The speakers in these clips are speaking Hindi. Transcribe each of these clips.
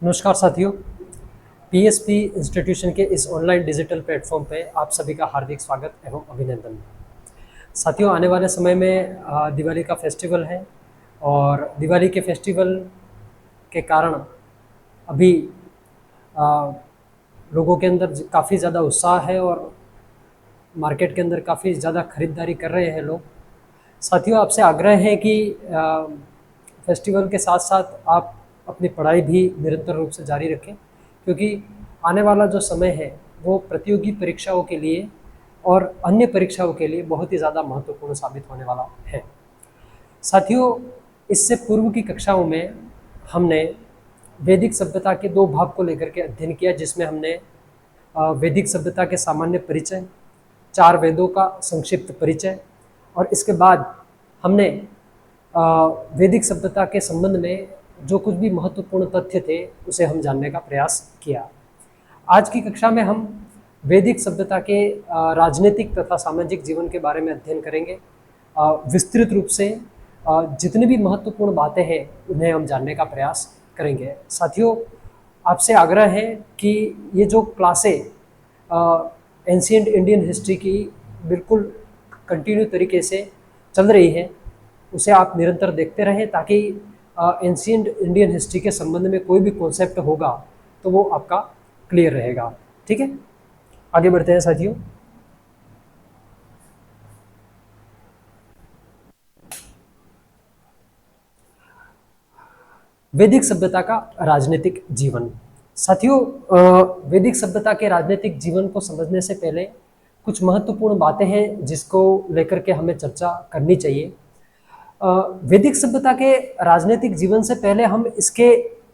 नमस्कार साथियों। पीएसपी इंस्टीट्यूशन के इस ऑनलाइन डिजिटल प्लेटफॉर्म पे आप सभी का हार्दिक स्वागत एवं अभिनंदन। साथियों, आने वाले समय में दिवाली का फेस्टिवल है और दिवाली के फेस्टिवल के कारण अभी आ, लोगों के अंदर काफ़ी ज़्यादा उत्साह है और मार्केट के अंदर काफ़ी ज़्यादा खरीदारी कर रहे हैं लोग। साथियों, आपसे आग्रह है कि फेस्टिवल के साथ साथ आप अपनी पढ़ाई भी निरंतर रूप से जारी रखें, क्योंकि आने वाला जो समय है वो प्रतियोगी परीक्षाओं के लिए और अन्य परीक्षाओं के लिए बहुत ही ज़्यादा महत्वपूर्ण साबित होने वाला है। साथियों, इससे पूर्व की कक्षाओं में हमने वैदिक सभ्यता के दो भाग को लेकर के अध्ययन किया, जिसमें हमने वैदिक सभ्यता के सामान्य परिचय, 4 वेदों का संक्षिप्त परिचय और इसके बाद हमने वैदिक सभ्यता के संबंध में जो कुछ भी महत्वपूर्ण तथ्य थे उसे हम जानने का प्रयास किया। आज की कक्षा में हम वैदिक सभ्यता के राजनीतिक तथा सामाजिक जीवन के बारे में अध्ययन करेंगे। विस्तृत रूप से जितनी भी महत्वपूर्ण बातें हैं उन्हें हम जानने का प्रयास करेंगे। साथियों, आपसे आग्रह है कि ये जो क्लासें एंशिएंट इंडियन हिस्ट्री की बिल्कुल कंटिन्यू तरीके से चल रही है उसे आप निरंतर देखते रहें, ताकि एंशिएंट इंडियन हिस्ट्री के संबंध में कोई भी कॉन्सेप्ट होगा तो वो आपका क्लियर रहेगा। ठीक है, आगे बढ़ते हैं साथियों। वैदिक सभ्यता का राजनीतिक जीवन। साथियों, वैदिक सभ्यता के राजनीतिक जीवन को समझने से पहले कुछ महत्वपूर्ण बातें हैं जिसको लेकर के हमें चर्चा करनी चाहिए। वैदिक सभ्यता के राजनीतिक जीवन से पहले हम इसके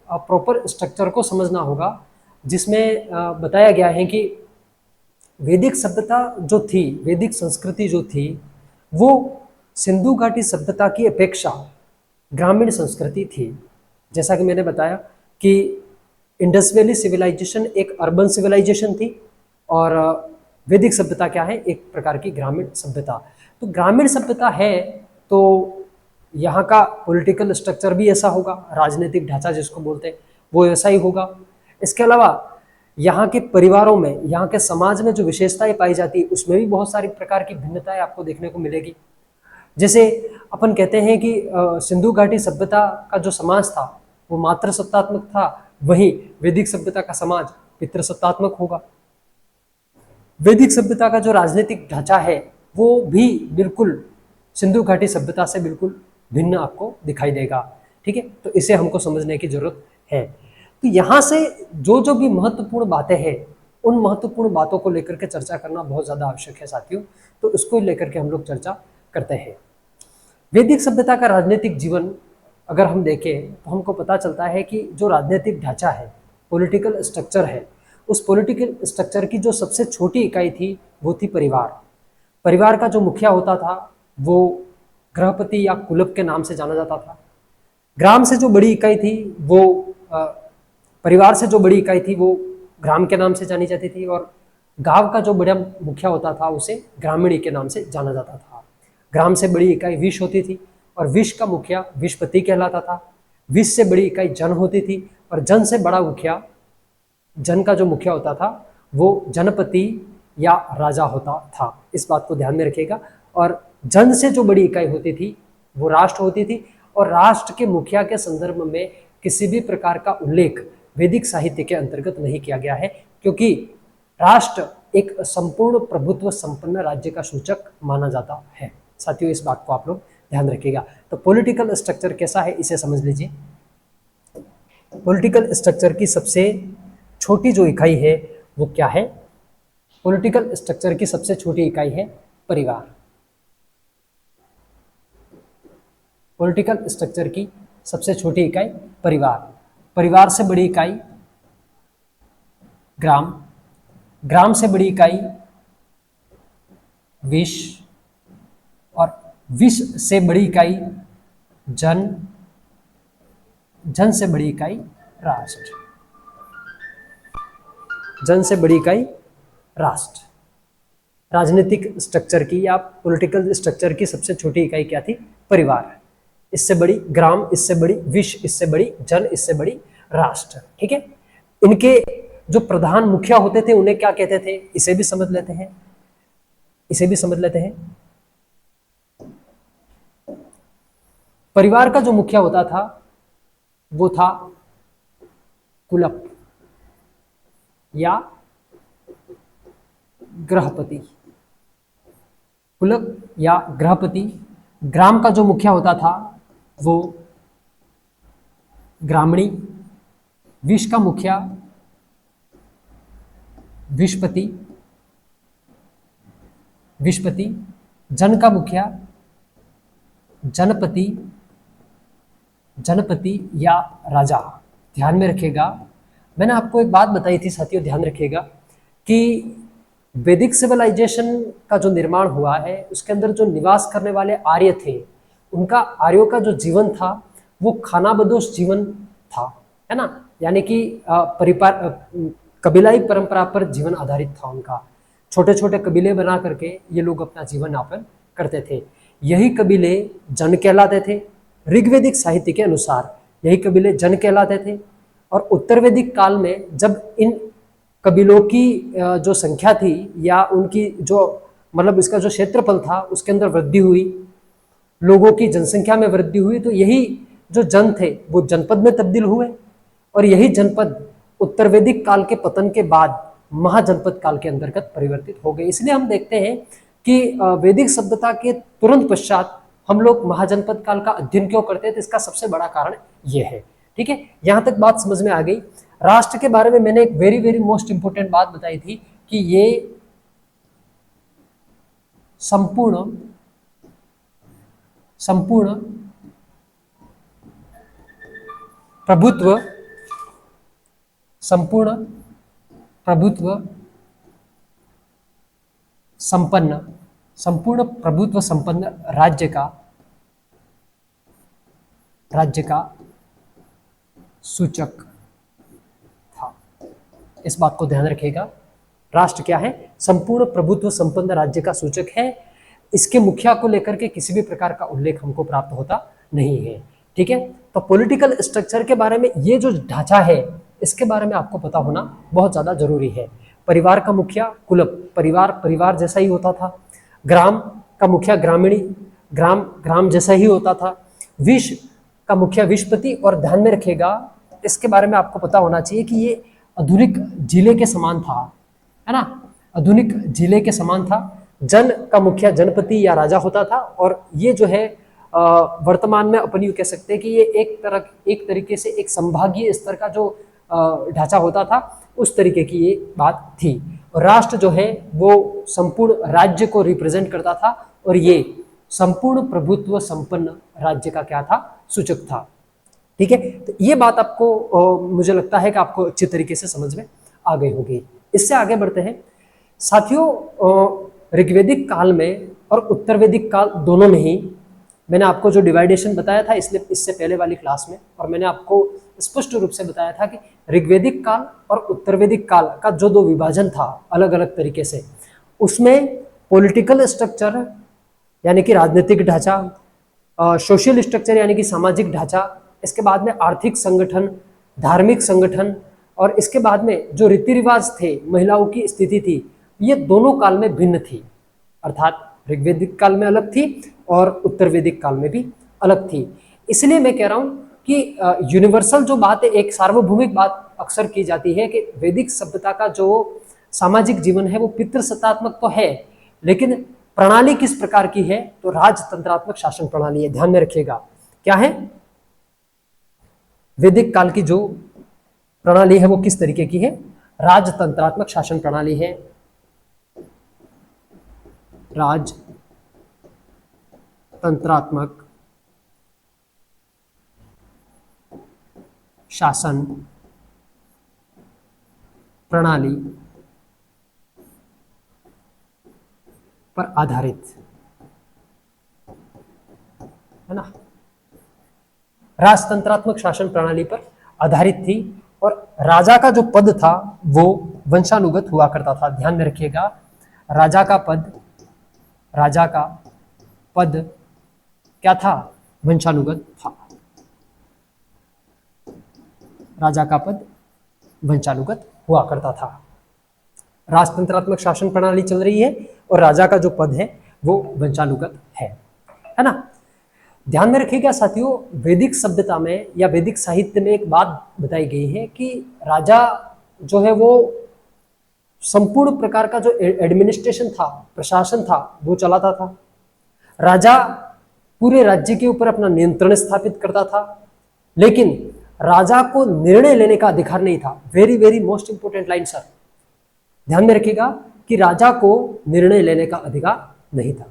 प्रॉपर स्ट्रक्चर को समझना होगा, जिसमें बताया गया है कि वैदिक सभ्यता जो थी, वैदिक संस्कृति जो थी, वो सिंधु घाटी सभ्यता की अपेक्षा ग्रामीण संस्कृति थी। जैसा कि मैंने बताया कि इंडस वैली सिविलाइजेशन एक अर्बन सिविलाइजेशन थी और वैदिक सभ्यता क्या है, एक प्रकार की ग्रामीण सभ्यता। तो ग्रामीण सभ्यता है तो यहाँ का पॉलिटिकल स्ट्रक्चर भी ऐसा होगा, राजनीतिक ढांचा जिसको बोलते हैं वो ऐसा ही होगा। इसके अलावा यहाँ के परिवारों में, यहाँ के समाज में जो विशेषताएं पाई जाती है उसमें भी बहुत सारी प्रकार की भिन्नताएं आपको देखने को मिलेगी। जैसे अपन कहते हैं कि सिंधु घाटी सभ्यता का जो समाज था वो मातृसत्तात्मक था, वहीं वैदिक सभ्यता का समाज पितृसत्तात्मक होगा। वैदिक सभ्यता का जो राजनीतिक ढांचा है वो भी बिल्कुल सिंधु घाटी सभ्यता से बिल्कुल भिन्न आपको दिखाई देगा। ठीक है, तो इसे हमको समझने की जरूरत है। तो यहाँ से जो जो भी महत्वपूर्ण बातें हैं उन महत्वपूर्ण बातों को लेकर के चर्चा करना बहुत ज़्यादा आवश्यक है साथियों। तो इसको लेकर के हम लोग चर्चा करते हैं। वैदिक सभ्यता का राजनीतिक जीवन अगर हम देखें तो हमको पता चलता है कि जो राजनीतिक ढांचा है, पॉलिटिकल स्ट्रक्चर है, उस पॉलिटिकल स्ट्रक्चर की जो सबसे छोटी इकाई थी वो थी परिवार। परिवार का जो मुखिया होता था वो गृहपति या कुलप के नाम से जाना जाता था। ग्राम से जो बड़ी इकाई थी वो परिवार से जो बड़ी इकाई थी वो ग्राम के नाम से जानी जाती थी और गांव का जो बड़ा मुखिया होता था उसे ग्रामीणी के नाम से जाना जाता था। ग्राम से बड़ी इकाई विश होती थी और विश का मुखिया विशपति कहलाता था। विश से बड़ी इकाई जन होती थी और जन से बड़ा मुखिया, जन का जो मुखिया होता था वो जनपति या राजा होता था। इस बात को ध्यान में रखिएगा। और जन से जो बड़ी इकाई होती थी वो राष्ट्र होती थी और राष्ट्र के मुखिया के संदर्भ में किसी भी प्रकार का उल्लेख वैदिक साहित्य के अंतर्गत नहीं किया गया है, क्योंकि राष्ट्र एक संपूर्ण प्रभुत्व संपन्न राज्य का सूचक माना जाता है। साथियों, इस बात को आप लोग ध्यान रखिएगा। तो पॉलिटिकल स्ट्रक्चर कैसा है इसे समझ लीजिए। पॉलिटिकल स्ट्रक्चर की सबसे छोटी जो इकाई है वो क्या है? पॉलिटिकल स्ट्रक्चर की सबसे छोटी इकाई है परिवार। पॉलिटिकल स्ट्रक्चर की सबसे छोटी इकाई परिवार। परिवार से बड़ी इकाई ग्राम, ग्राम से बड़ी इकाई विश और विश से बड़ी इकाई जन, जन से बड़ी इकाई राष्ट्र, जन से बड़ी इकाई राष्ट्र। राजनीतिक स्ट्रक्चर की या पॉलिटिकल स्ट्रक्चर की सबसे छोटी इकाई क्या थी? परिवार। इससे बड़ी ग्राम, इससे बड़ी विश, इससे बड़ी जन, इससे बड़ी राष्ट्र। ठीक है, इनके जो प्रधान मुखिया होते थे उन्हें क्या कहते थे, इसे भी समझ लेते हैं, इसे भी समझ लेते हैं। परिवार का जो मुखिया होता था वो था कुलप या गृहपति। कुलप या गृहपति। ग्राम का जो मुखिया होता था वो ग्रामणी। विष का मुखिया विषपति, विषपति। जन का मुखिया जनपति, जनपति या राजा। ध्यान में रखिएगा, मैंने आपको एक बात बताई थी साथियों, ध्यान रखिएगा कि वैदिक सिविलाइजेशन का जो निर्माण हुआ है उसके अंदर जो निवास करने वाले आर्य थे, उनका आर्यों का जो जीवन था वो खानाबदोश जीवन था, है ना, यानी कि कबीलाई परंपरा पर जीवन आधारित था उनका। छोटे छोटे कबीले बना करके ये लोग अपना जीवन यापन करते थे। यही कबीले जन कहलाते थे, ऋग्वेदिक साहित्य के अनुसार यही कबीले जन कहलाते थे। और उत्तर वैदिक काल में जब इन कबीलों की जो संख्या थी या उनकी जो मतलब इसका जो क्षेत्रफल था उसके अंदर वृद्धि हुई, लोगों की जनसंख्या में वृद्धि हुई, तो यही जो जन थे वो जनपद में तब्दील हुए और यही जनपद उत्तर वैदिक काल के पतन के बाद महाजनपद काल के अंतर्गत परिवर्तित हो गए। इसलिए हम देखते हैं कि वैदिक सभ्यता के तुरंत पश्चात हम लोग महाजनपद काल का अध्ययन क्यों करते हैं, तो इसका सबसे बड़ा कारण ये है। ठीक है, यहां तक बात समझ में आ गई। राष्ट्र के बारे में मैंने एक वेरी वेरी मोस्ट इंपोर्टेंट बात बताई थी कि ये संपूर्ण प्रभुत्व, संपूर्ण प्रभुत्व संपन्न, संपूर्ण प्रभुत्व संपन्न राज्य का सूचक था। इस बात को ध्यान रखिएगा, राष्ट्र क्या है, संपूर्ण प्रभुत्व संपन्न राज्य का सूचक है। इसके मुखिया को लेकर के किसी भी प्रकार का उल्लेख हमको प्राप्त होता नहीं है। ठीक है, तो पॉलिटिकल स्ट्रक्चर के बारे में ये जो ढांचा है इसके बारे में आपको पता होना बहुत ज्यादा जरूरी है। परिवार का मुखिया कुलप, परिवार जैसा ही होता था। ग्राम का मुखिया ग्रामीणी, ग्राम जैसा ही होता था। विष का मुखिया विषपति। और ध्यान में रखिएगा, इसके बारे में आपको पता होना चाहिए कि ये आधुनिक जिले के समान था, है ना, आधुनिक जिले के समान था। जन का मुखिया जनपति या राजा होता था। और ये जो है वर्तमान में अपन यूं कह सकते हैं कि ये एक तरीके से एक संभागीय स्तर का जो ढांचा होता था उस तरीके की ये बात थी। और राष्ट्र जो है वो संपूर्ण राज्य को रिप्रेजेंट करता था और ये संपूर्ण प्रभुत्व संपन्न राज्य का क्या था, सूचक था। ठीक है, तो ये बात आपको मुझे लगता है कि आपको अच्छी तरीके से समझ में आ गई होगी। इससे आगे बढ़ते हैं साथियों। ऋग्वेदिक काल में और उत्तर वैदिक काल दोनों में ही मैंने आपको जो डिवाइडेशन बताया था इसलिए इससे पहले वाली क्लास में, और मैंने आपको स्पष्ट रूप से बताया था कि ऋग्वेदिक काल और उत्तर वैदिक काल का जो दो विभाजन था अलग अलग तरीके से, उसमें पॉलिटिकल स्ट्रक्चर यानी कि राजनीतिक ढांचा, सोशल स्ट्रक्चर यानी कि सामाजिक ढांचा, इसके बाद में आर्थिक संगठन, धार्मिक संगठन, और इसके बाद में जो रीति रिवाज थे, महिलाओं की स्थिति थी, ये दोनों काल में भिन्न थी। अर्थात ऋग्वेदिक काल में अलग थी और उत्तर वैदिक काल में भी अलग थी। इसलिए मैं कह रहा हूं कि यूनिवर्सल जो बात है, एक सार्वभौमिक बात अक्सर की जाती है कि वैदिक सभ्यता का जो सामाजिक जीवन है वो पितृसत्तात्मक तो है, लेकिन प्रणाली किस प्रकार की है, तो राजतंत्रात्मक शासन प्रणाली है। ध्यान में रखिएगा क्या है, वैदिक काल की जो प्रणाली है वो किस तरीके की है, राजतंत्रात्मक शासन प्रणाली है। राजतंत्रात्मक शासन प्रणाली पर आधारित है ना, राजतंत्रात्मक शासन प्रणाली पर आधारित थी। और राजा का जो पद था वो वंशानुगत हुआ करता था। ध्यान में रखिएगा, राजा का पद क्या था, वंशानुगत था। राजा का पद वंशानुगत हुआ करता था। राजतंत्रात्मक शासन प्रणाली चल रही है और राजा का जो पद है वो वंशानुगत है ना। ध्यान में रखिएगा साथियों, वैदिक सभ्यता में या वैदिक साहित्य में एक बात बताई गई है कि राजा जो है वो संपूर्ण प्रकार का जो एडमिनिस्ट्रेशन था, प्रशासन था, वो चलाता था। राजा पूरे राज्य के ऊपर अपना नियंत्रण स्थापित करता था, लेकिन राजा को निर्णय लेने का अधिकार नहीं था। Very very most important line sir, ध्यान में रखिएगा कि राजा को निर्णय लेने का अधिकार नहीं था।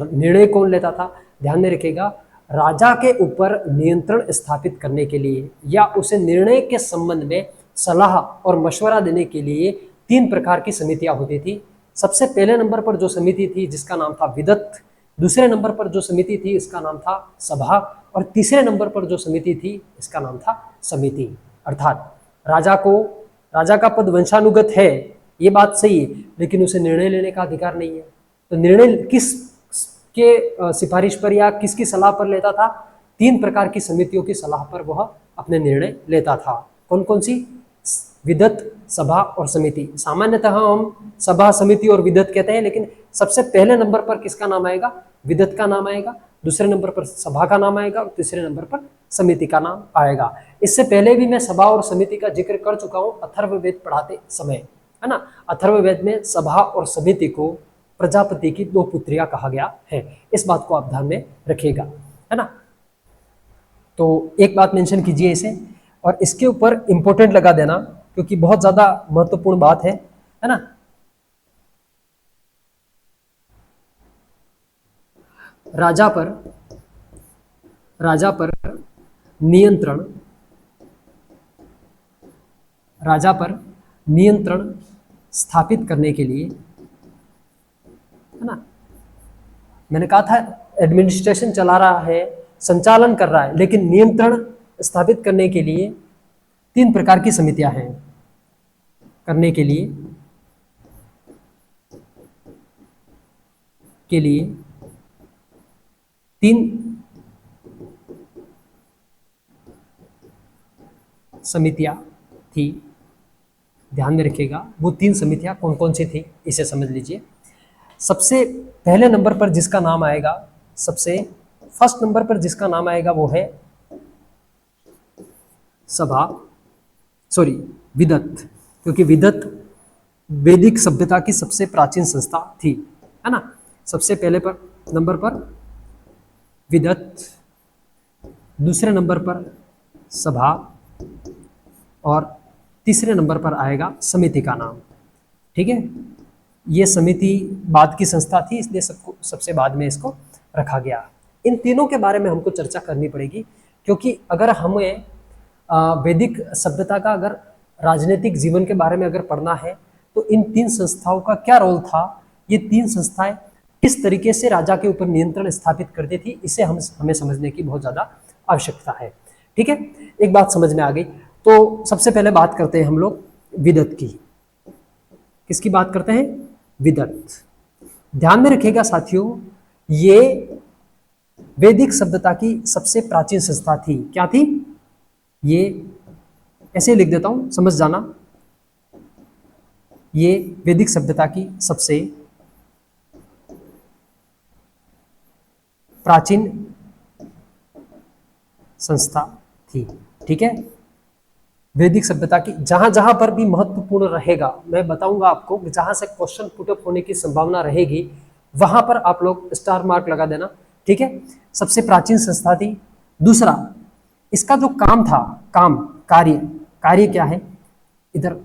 निर्णय कौन लेता था? ध्यान में रखिएगा, राजा के ऊपर नियंत्रण स्थापित करने के लिए या उसे निर्णय के संबंध में सलाह और मशवरा देने के लिए 3 प्रकार की समितियां होती थी। सबसे पहले नंबर पर जो समिति थी जिसका नाम था विदत, दूसरे नंबर पर जो समिति थी इसका नाम था सभा, और तीसरे नंबर पर जो समिति थी इसका नाम था समिति। अर्थात राजा का पद वंशानुगत है, ये बात सही है, लेकिन उसे निर्णय लेने का अधिकार नहीं है। तो निर्णय किस के सिफारिश पर या किसकी सलाह पर लेता था? 3 प्रकार की समितियों की सलाह पर वह अपने निर्णय लेता था। कौन कौन सी? विदत, सभा और समिति। सामान्यतः हम सभा, समिति और विदत कहते हैं, लेकिन सबसे पहले नंबर पर किसका नाम आएगा? विदत का नाम आएगा, दूसरे नंबर पर सभा का नाम आएगा और तीसरे नंबर पर समिति का नाम आएगा। इससे पहले भी मैं सभा और समिति का जिक्र कर चुका हूं अथर्ववेद पढ़ाते समय, है ना। अथर्ववेद में सभा और समिति को प्रजापति की 2 पुत्रियां कहा गया है। इस बात को आप ध्यान में रखिएगा, है ना। तो एक बात मेंशन कीजिए इसे, और इसके ऊपर इंपॉर्टेंट लगा देना क्योंकि बहुत ज्यादा महत्वपूर्ण बात है ना। राजा पर नियंत्रण स्थापित करने के लिए, है ना, मैंने कहा था एडमिनिस्ट्रेशन चला रहा है, संचालन कर रहा है, लेकिन नियंत्रण स्थापित करने के लिए 3 प्रकार की समितियां हैं। करने के लिए 3 समितियां थी। ध्यान में रखिएगा वो 3 समितियां कौन कौन सी थी इसे समझ लीजिए। सबसे पहले नंबर पर जिसका नाम आएगा, सबसे फर्स्ट नंबर पर जिसका नाम आएगा वो है विदत, क्योंकि विदत वैदिक सभ्यता की सबसे प्राचीन संस्था थी, है ना। सबसे पहले पर नंबर पर विदत, दूसरे नंबर पर सभा और तीसरे नंबर पर आएगा समिति का नाम। ठीक है, ये समिति बाद की संस्था थी, इसलिए सबसे बाद में इसको रखा गया। इन तीनों के बारे में हमको चर्चा करनी पड़ेगी, क्योंकि अगर हमें वैदिक सभ्यता का अगर राजनीतिक जीवन के बारे में अगर पढ़ना है तो इन 3 संस्थाओं का क्या रोल था, ये 3 संस्थाएं किस तरीके से राजा के ऊपर नियंत्रण स्थापित करती थी, इसे हमें समझने की बहुत ज़्यादा आवश्यकता है। ठीक है, एक बात समझ में आ गई। तो सबसे पहले बात करते हैं हम लोग विदत की। किसकी बात करते हैं? विदत। ध्यान में रखिएगा साथियों, ये वैदिक सभ्यता की सबसे प्राचीन संस्था थी। क्या थी? ये ऐसे लिख देता हूं, समझ जाना। ये वैदिक सभ्यता की सबसे प्राचीन संस्था थी। ठीक है, वैदिक सभ्यता की जहां जहां पर भी महत्वपूर्ण रहेगा, मैं बताऊंगा आपको, जहां से क्वेश्चन पुटअप होने की संभावना रहेगी वहां पर आप लोग स्टार मार्क लगा देना। ठीक है, सबसे प्राचीन संस्था थी। दूसरा, इसका जो काम था, कार्य क्या है, इधर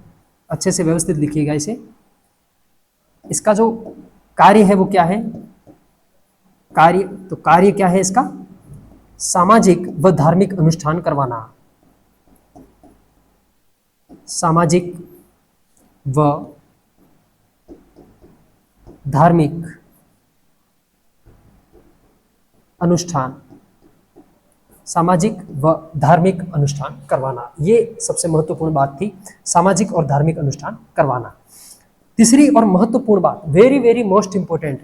अच्छे से व्यवस्थित लिखिएगा इसे। इसका जो कार्य है वो क्या है? कार्य क्या है इसका? सामाजिक व धार्मिक अनुष्ठान करवाना। सामाजिक व धार्मिक अनुष्ठान, सामाजिक व धार्मिक अनुष्ठान करवाना, ये सबसे महत्वपूर्ण बात थी, सामाजिक और धार्मिक अनुष्ठान करवाना। तीसरी और महत्वपूर्ण बात, वेरी वेरी मोस्ट इंपोर्टेंट,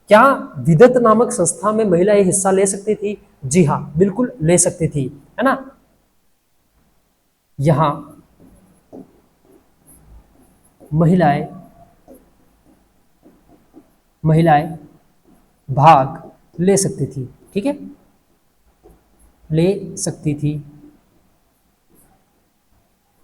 क्या विदत नामक संस्था में महिलाएं हिस्सा ले सकती थी? जी हाँ, बिल्कुल ले सकती थी, है ना। यहाँ महिलाएं महिलाएं भाग ले सकती थी। ठीक है, ले सकती थी,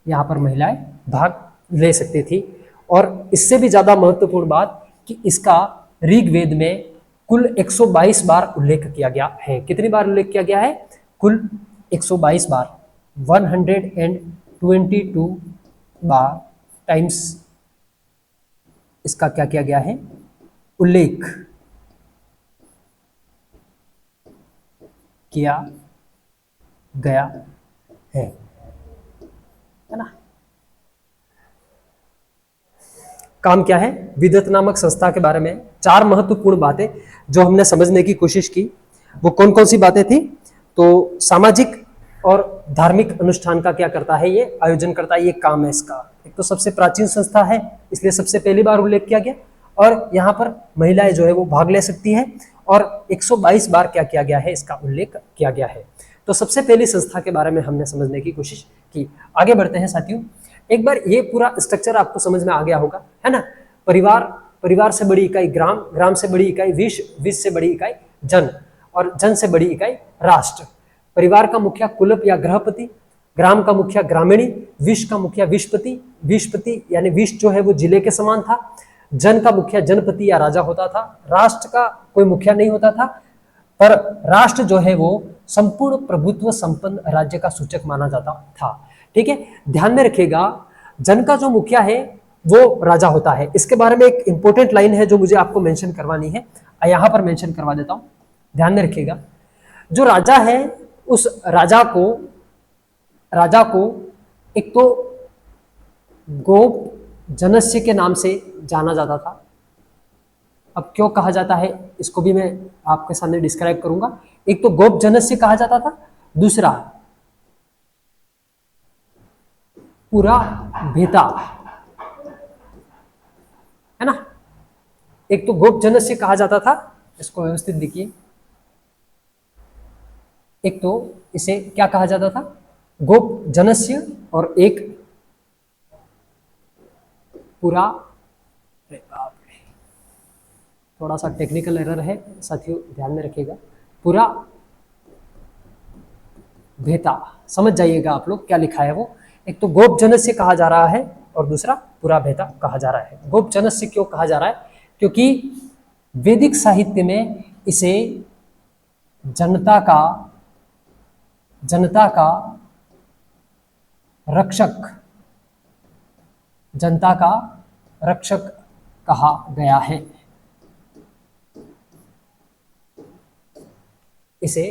यहाँ पर महिलाएं भाग ले सकती थी। और इससे भी ज्यादा महत्वपूर्ण बात कि इसका ऋग्वेद में कुल 122 बार उल्लेख किया गया है। कितनी बार उल्लेख किया गया है? कुल 122 बार, 122 बार टाइम्स इसका क्या किया गया है? उल्लेख किया गया है ना। काम क्या है? विदत नामक संस्था के बारे में 4 महत्वपूर्ण बातें जो हमने समझने की कोशिश की, वो कौन कौन सी बातें थी? तो सामाजिक और धार्मिक अनुष्ठान का क्या करता है? ये आयोजन करता है, ये काम है इसका। एक तो सबसे प्राचीन संस्था है, इसलिए सबसे पहली बार उल्लेख किया गया। और यहाँ पर महिलाएं जो है वो भाग ले सकती है, और 122 बार क्या किया गया है? इसका उल्लेख किया गया है। तो सबसे पहली संस्था के बारे में हमने समझने की कोशिश की। आगे बढ़ते हैं साथियों। एक बार ये पूरा स्ट्रक्चर आपको समझ में आ गया होगा, है ना। परिवार, परिवार से बड़ी इकाई ग्राम, ग्राम से बड़ी इकाई विश्व, विश्व से बड़ी इकाई जन, और जन से बड़ी इकाई राष्ट्र। परिवार का मुखिया कुलप या गृहपति, ग्राम का मुखिया ग्रामीणी, विश्व का मुखिया विश्वपति, विश्वपति यानी विश्व जो है वो जिले के समान था। जन का मुखिया जनपति या राजा होता था। राष्ट्र का कोई मुखिया नहीं होता था, पर राष्ट्र जो है वो संपूर्ण प्रभुत्व संपन्न राज्य का सूचक माना जाता था। ठीक है, ध्यान में रखिएगा, जन का जो मुखिया है वो राजा होता है। इसके बारे में एक इंपॉर्टेंट लाइन है जो मुझे आपको मेंशन करवानी है, यहां पर मेंशन करवा देता हूं, ध्यान में रखिएगा। जो राजा है उस राजा को एक तो गोप जनस्य के नाम से जाना जाता था। अब क्यों कहा जाता है इसको भी मैं आपके सामने डिस्क्राइब करूंगा। एक तो गोप जनस्य कहा जाता था, दूसरा पूरा भेता, है ना। एक तो गोप जनस्य कहा जाता था, इसको व्यवस्थित देखिए। एक तो इसे क्या कहा जाता था? गोप जनस्य, और एक पूरा, थोड़ा सा टेक्निकल एरर है साथियों, ध्यान में रखिएगा, पूरा भेता। समझ जाइएगा आप लोग क्या लिखा है वो। एक तो गोप जनस्य कहा जा रहा है और दूसरा पूरा भेता कहा जा रहा है। गोप जनस्य क्यों कहा जा रहा है? क्योंकि वैदिक साहित्य में इसे जनता का रक्षक कहा गया है। इसे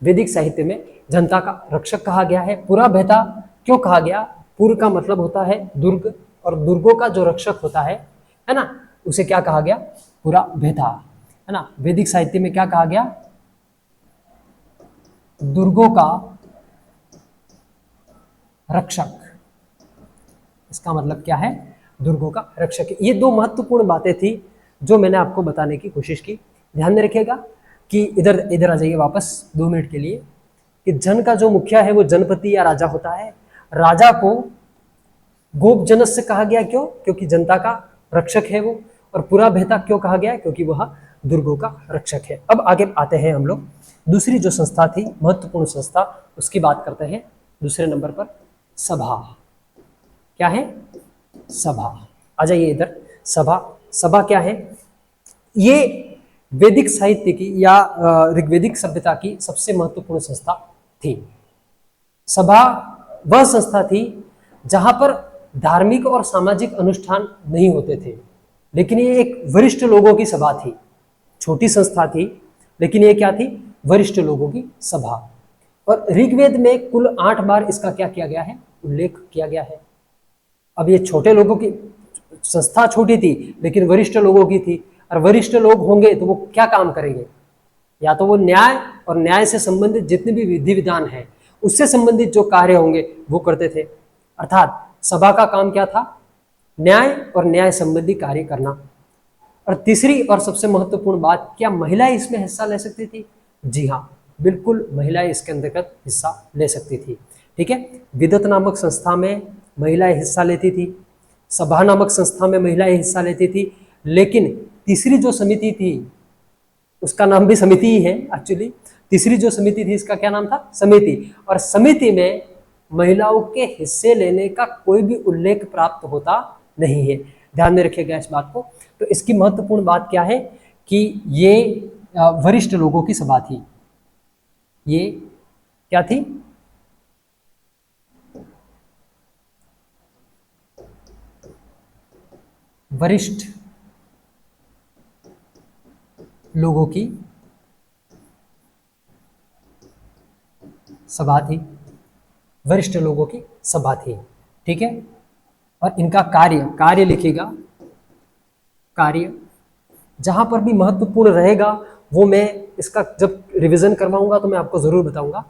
वैदिक साहित्य में जनता का रक्षक कहा गया है। पूरा भेता क्यों कहा गया? पूर्व का मतलब होता है दुर्ग, और दुर्गों का जो रक्षक होता है ना, उसे क्या कहा गया? पूरा भेता, है ना। वैदिक साहित्य में क्या कहा गया? दुर्गों का रक्षक। इसका मतलब क्या है? दुर्गों का रक्षक। ये 2 महत्वपूर्ण बातें थी जो मैंने आपको बताने की कोशिश की। ध्यान में रखिएगा कि इधर आ जाइए वापस 2 मिनट के लिए, कि जन का जो मुखिया है वो जनपति या राजा होता है। राजा को गोप जनस्य कहा गया, क्यों? क्योंकि जनता का रक्षक है वो। और पूरा भेता क्यों कहा गया? क्योंकि वह दुर्गों का रक्षक है। अब आगे आते हैं हम लोग, दूसरी जो संस्था थी महत्वपूर्ण संस्था, उसकी बात करते हैं। दूसरे नंबर पर सभा। क्या है? सभा। आ जाइए इधर। सभा क्या है? ये वैदिक साहित्य की या ऋग्वैदिक सभ्यता की सबसे महत्वपूर्ण संस्था थी। सभा वह संस्था थी जहां पर धार्मिक और सामाजिक अनुष्ठान नहीं होते थे, लेकिन ये एक वरिष्ठ लोगों की सभा थी। छोटी संस्था थी, लेकिन ये क्या थी? वरिष्ठ लोगों की सभा। और ऋग्वेद में कुल 8 बार इसका क्या किया गया है? उल्लेख किया गया है। अब ये छोटे लोगों की संस्था छोटी थी, लेकिन वरिष्ठ लोगों की थी, और वरिष्ठ लोग होंगे तो वो क्या काम करेंगे? या तो वो न्याय और न्याय से संबंधित जितने भी विधि विधान है उससे संबंधित जो कार्य होंगे वो करते थे। अर्थात सभा का काम क्या था? न्याय और न्याय संबंधी कार्य करना। और तीसरी और सबसे महत्वपूर्ण बात, क्या महिलाएं इसमें हिस्सा ले सकती थी? जी हाँ, बिल्कुल महिलाएं इसके अंतर्गत हिस्सा ले सकती थी। ठीक है। विदत नामक संस्था में महिलाएं हिस्सा लेती थी, सभा नामक संस्था में महिलाएं हिस्सा लेती थी, लेकिन तीसरी जो समिति थी उसका नाम भी समिति ही है एक्चुअली। तीसरी जो समिति थी इसका क्या नाम था? समिति। और समिति में महिलाओं के हिस्से लेने का कोई भी उल्लेख प्राप्त होता नहीं है। ध्यान में रखिएगा इस बात को। तो इसकी महत्वपूर्ण बात क्या है कि ये वरिष्ठ लोगों की सभा थी। ये क्या थी? वरिष्ठ लोगों की सभा थी। वरिष्ठ लोगों की सभा थी, ठीक है। और इनका कार्य लिखिएगा। कार्य जहां पर भी महत्वपूर्ण रहेगा वो मैं इसका जब रिवीजन करवाऊंगा तो मैं आपको जरूर बताऊंगा।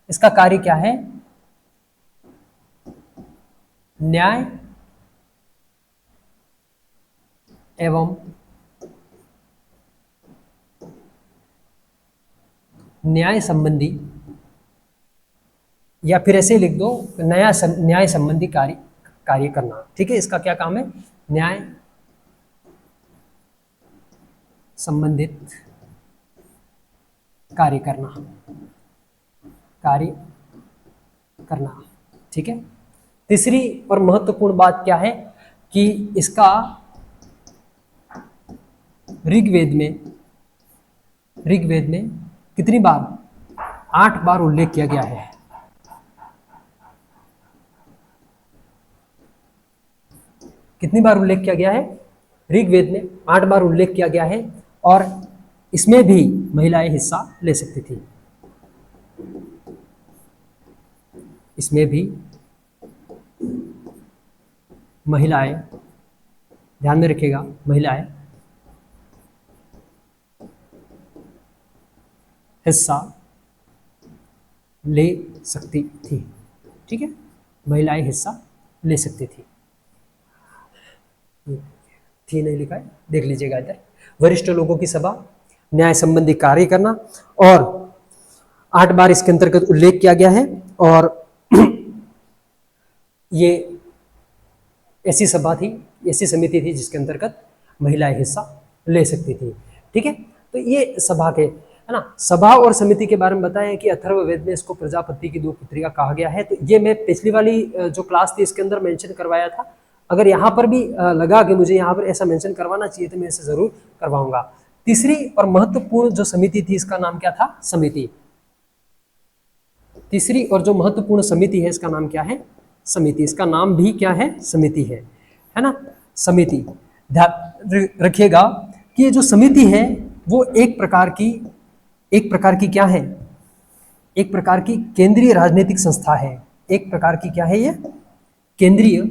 इसका कार्य क्या है? न्याय एवं न्याय संबंधी, या फिर ऐसे लिख दो न्याय संबंधी कार्य करना, ठीक है। इसका क्या काम है? न्याय संबंधित कार्य करना, ठीक है। तीसरी और महत्वपूर्ण बात क्या है कि इसका ऋग्वेद में कितनी बार? 8 बार उल्लेख किया गया है। कितनी बार उल्लेख किया गया है? ऋग्वेद में 8 बार उल्लेख किया गया है। और इसमें भी महिलाएं हिस्सा ले सकती थी। इसमें भी महिलाएं, ध्यान में रखिएगा, महिलाएं हिस्सा ले सकती थी, ठीक है। महिलाएं हिस्सा ले सकती थी नहीं लिखा है, देख लीजिएगा इधर। वरिष्ठ लोगों की सभा, न्याय संबंधी कार्य करना, और 8 बार इसके अंतर्गत उल्लेख किया गया है। और ये ऐसी सभा थी, ऐसी समिति थी जिसके अंतर्गत महिलाएं हिस्सा ले सकती थी, ठीक है। तो ये सभा के, है ना, सभा और समिति के बारे में बताया कि अथर्ववेद में इसको प्रजापति की 2 पुत्रिका कहा गया है। तो ये मैं पिछली वाली जो क्लास थी इसके अंदर मेंशन करवाया था। अगर यहाँ पर भी लगा कि मुझे यहाँ पर ऐसा मेंशन करवाना चाहिए तो मैं इसे जरूर करवाऊंगा। तीसरी और महत्वपूर्ण जो समिति थी इसका नाम क्या था? समिति। तीसरी और जो महत्वपूर्ण समिति है इसका नाम क्या है? समिति। इसका नाम भी क्या है? समिति है ना, समिति। ध्यान रखिएगा कि ये जो समिति है वो एक प्रकार की क्या है? एक प्रकार की केंद्रीय राजनीतिक संस्था है। एक प्रकार की क्या है? ये केंद्रीय,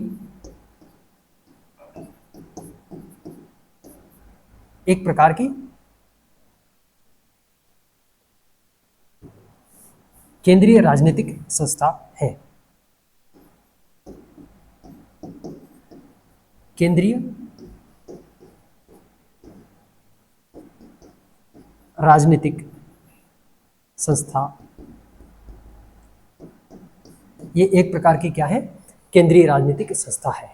एक प्रकार की केंद्रीय राजनीतिक संस्था है। केंद्रीय राजनीतिक संस्था, ये एक प्रकार की क्या है? केंद्रीय राजनीतिक संस्था है।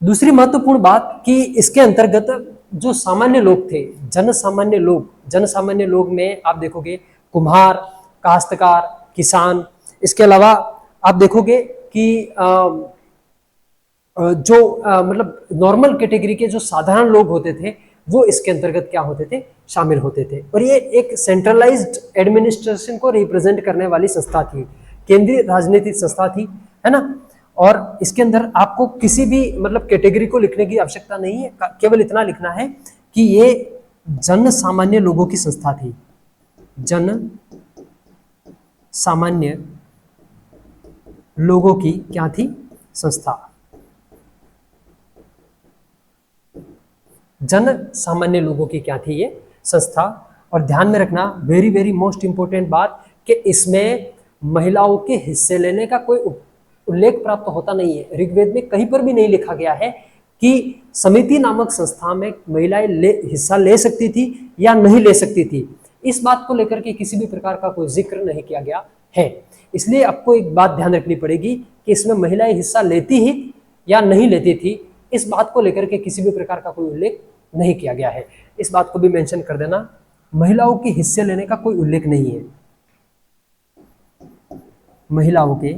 दूसरी महत्वपूर्ण बात कि इसके अंतर्गत जो सामान्य लोग थे, जनसामान्य लोग में आप देखोगे कुम्हार, काश्तकार, किसान, इसके अलावा आप देखोगे कि मतलब नॉर्मल कैटेगरी के जो साधारण लोग होते थे वो इसके अंतर्गत क्या होते थे? शामिल होते थे। और ये एक सेंट्रलाइज्ड एडमिनिस्ट्रेशन को रिप्रेजेंट करने वाली संस्था थी, केंद्रीय राजनीतिक संस्था थी, है ना। और इसके अंदर आपको किसी भी मतलब कैटेगरी को लिखने की आवश्यकता नहीं है, केवल इतना लिखना है कि ये जन सामान्य लोगों की संस्था थी। जन सामान्य लोगों की क्या थी? संस्था। जन सामान्य लोगों की क्या थी? ये संस्था। और ध्यान में रखना, वेरी वेरी मोस्ट इंपोर्टेंट बात, कि इसमें महिलाओं के हिस्से लेने का कोई उल्लेख प्राप्त होता नहीं है। ऋग्वेद में कहीं पर भी नहीं लिखा गया है कि समिति नामक संस्था में महिलाएं हिस्सा ले सकती थी या नहीं ले सकती थी। इस बात को लेकर के किसी भी प्रकार का कोई जिक्र नहीं किया गया है। इसलिए आपको एक बात ध्यान रखनी पड़ेगी कि इसमें महिलाएं हिस्सा लेती ही या नहीं लेती थी, इस बात को लेकर के किसी भी प्रकार का कोई उल्लेख नहीं किया गया है। इस बात को भी मेंशन कर देना, महिलाओं के हिस्से लेने का कोई उल्लेख नहीं है। महिलाओं के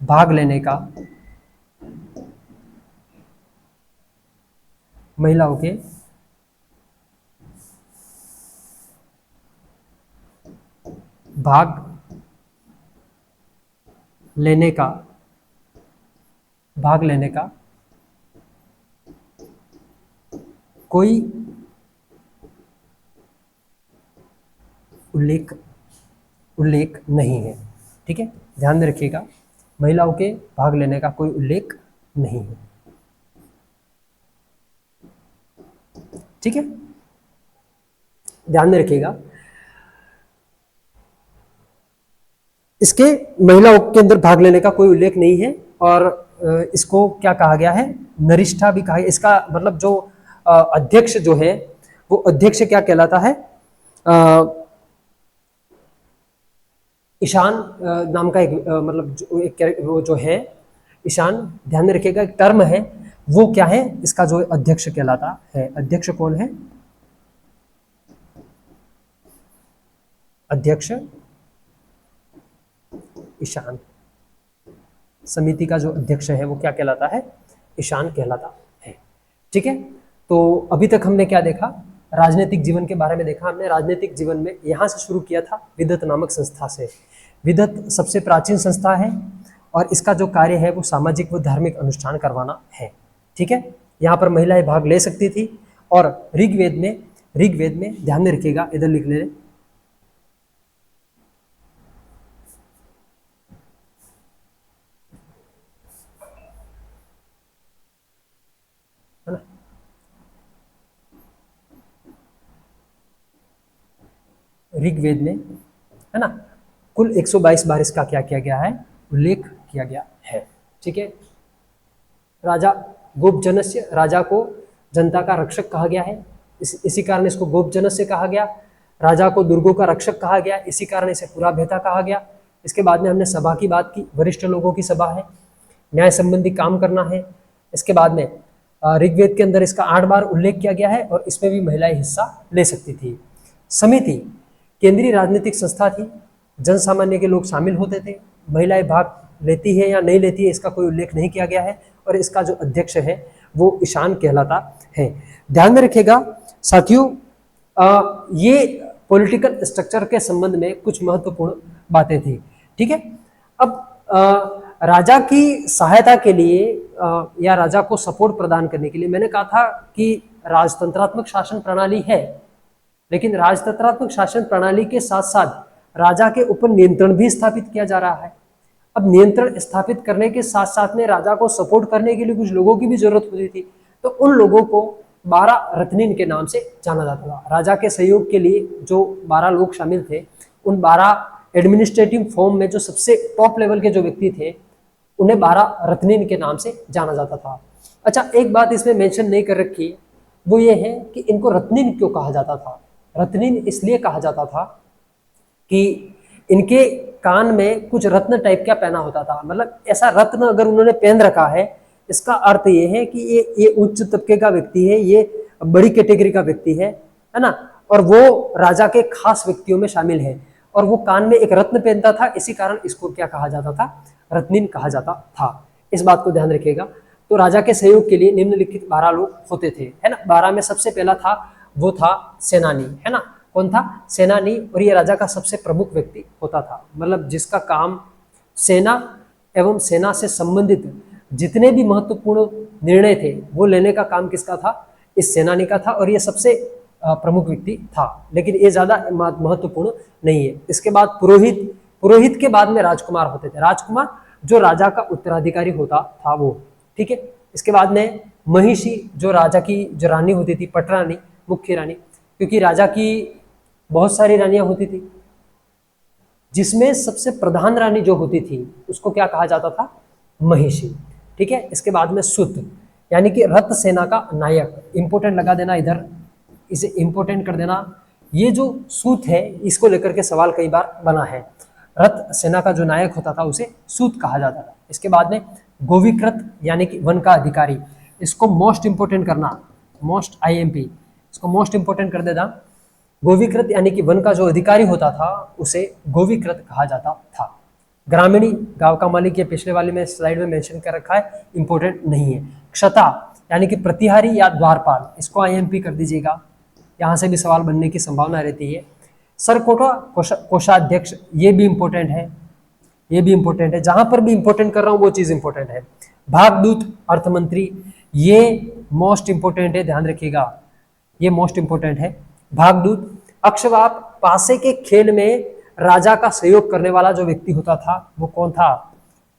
भाग लेने का, महिलाओं के भाग लेने का, भाग लेने का कोई उल्लेख नहीं है। ठीक है, ध्यान में रखिएगा, महिलाओं के भाग लेने का कोई उल्लेख नहीं है। ठीक है, ध्यान में रखिएगा। इसके महिलाओं के अंदर भाग लेने का कोई उल्लेख नहीं है और इसको क्या कहा गया है, नरिष्ठा भी कहा है। इसका मतलब जो अध्यक्ष जो है वो अध्यक्ष क्या कहलाता है, ईशान नाम का एक मतलब वो जो है ईशान, ध्यान में रखिएगा, एक टर्म है, वो क्या है, इसका जो अध्यक्ष कहलाता है। अध्यक्ष कौन है, अध्यक्ष ईशान, समिति का जो अध्यक्ष है वो क्या कहलाता है, ईशान कहलाता है। ठीक है, तो अभी तक हमने क्या देखा, राजनीतिक जीवन के बारे में देखा हमने। राजनीतिक जीवन में यहाँ से शुरू किया था विदत नामक संस्था से। विदत सबसे प्राचीन संस्था है और इसका जो कार्य है वो सामाजिक व धार्मिक अनुष्ठान करवाना है। ठीक है, यहाँ पर महिलाएं भाग ले सकती थी और ऋग्वेद में ध्यान में रखिएगा, इधर लिख ले, है ना, ऋग्वेद में, है ना, कुल 122 बार इसका क्या किया गया है, उल्लेख किया गया है। ठीक है, राजा गोपजनस्य, राजा को जनता का रक्षक कहा गया है, इसी कारण इसको गोपजनस्य कहा गया। राजा को दुर्गों का रक्षक कहा गया, इसी कारण इसे पुराभेता कहा गया। इसके बाद में हमने सभा की बात की, वरिष्ठ लोगों की सभा है, न्याय संबंधी काम करना है। इसके बाद में ऋग्वेद के अंदर इसका 8 बार उल्लेख किया गया है और इसमें भी महिलाएं हिस्सा ले सकती थी। समिति केंद्रीय राजनीतिक संस्था थी, जन सामान्य के लोग शामिल होते थे। महिलाएं भाग लेती है या नहीं लेती है इसका कोई उल्लेख नहीं किया गया है और इसका जो अध्यक्ष है वो ईशान कहलाता है। ध्यान में रखिएगा साथियों, ये पॉलिटिकल स्ट्रक्चर के संबंध में कुछ महत्वपूर्ण बातें थी। ठीक है, अब राजा की सहायता के लिए या राजा को सपोर्ट प्रदान करने के लिए मैंने कहा था कि राजतंत्रात्मक शासन प्रणाली है, लेकिन राजतंत्रात्मक शासन प्रणाली के साथ साथ राजा के ऊपर नियंत्रण भी स्थापित किया जा रहा है। अब नियंत्रण स्थापित करने के साथ साथ में राजा को सपोर्ट करने के लिए कुछ लोगों की भी जरूरत होती थी, तो उन लोगों को 12 रत्निन के नाम से जाना जाता था। राजा के सहयोग के लिए जो 12 लोग शामिल थे, उन 12 एडमिनिस्ट्रेटिव फॉर्म में जो सबसे टॉप लेवल के जो व्यक्ति थे उन्हें 12 रत्निन के नाम से जाना जाता था। अच्छा, एक बात इसमें मेंशन नहीं कर रखी, वो ये है कि इनको रत्निन क्यों कहा जाता था। रत्निन इसलिए कहा जाता था कि इनके कान में कुछ रत्न टाइप का पहना होता था, मतलब ऐसा रत्न अगर उन्होंने पहन रखा है, इसका अर्थ ये है कि ये उच्च तबके का व्यक्ति है, ये बड़ी कैटेगरी का व्यक्ति है ना, और वो राजा के खास व्यक्तियों में शामिल है और वो कान में एक रत्न पहनता था, इसी कारण इसको क्या कहा जाता था, रत्निन कहा जाता था। इस बात को ध्यान रखिएगा। तो राजा के सहयोग के लिए निम्नलिखित 12 लोग होते थे, है ना। 12 में सबसे पहला था, वो था सेनानी, है ना। कौन था, सेनानी, और ये राजा का सबसे प्रमुख व्यक्ति होता था, मतलब जिसका काम सेना एवं सेना से संबंधित जितने भी महत्वपूर्ण निर्णय थे वो लेने का काम किसका था, इस सेनानी का था, और ये सबसे प्रमुख व्यक्ति था, लेकिन ये ज्यादा महत्वपूर्ण नहीं है। इसके बाद पुरोहित, पुरोहित के बाद में राजकुमार होते थे, राजकुमार जो राजा का उत्तराधिकारी होता था वो, ठीक है। इसके बाद में महिषी, जो राजा की जो रानी होती थी, पटरानी, मुख्य रानी, क्योंकि राजा की बहुत सारी रानियां होती थी, जिसमें सबसे प्रधान रानी जो होती थी उसको क्या कहा जाता था, महिषी, ठीक है। इसके बाद में सुत, यानी कि रथ सेना का नायक, इंपोर्टेंट लगा देना इधर, इसे इंपोर्टेंट कर देना, ये जो सूत है इसको लेकर के सवाल कई बार बना है। रथ सेना का जो नायक होता था उसे सूत कहा जाता था। इसके बाद में गोविकृत यानी कि वन का अधिकारी, इसको मोस्ट इंपोर्टेंट करना, मोस्ट आईएमपी, इसको मोस्ट इंपोर्टेंट कर देना। गोविकृत यानी कि वन का जो अधिकारी होता था उसे गोविकृत कहा जाता था। ग्रामीणी, गांव का मालिक, ये पिछले वाली में स्लाइड में मेंशन कर रखा है, इंपॉर्टेंट नहीं है। क्षता यानी कि प्रतिहारी या द्वारपाल, इसको आईएमपी कर दीजिएगा, यहाँ से भी सवाल बनने की संभावना रहती है। सरकोटा कोषाध्यक्ष, ये भी इंपॉर्टेंट है, ये भी इंपॉर्टेंट है। जहां पर भी इंपॉर्टेंट कर रहा हूं वो चीज इंपॉर्टेंट है। भागदूत अर्थमंत्री, ये मोस्ट इंपॉर्टेंट है, ध्यान रखिएगा, ये मोस्ट इंपॉर्टेंट है। भागदूत। अक्षवाप, पासे के खेल में राजा का सहयोग करने वाला जो व्यक्ति होता था वो कौन था?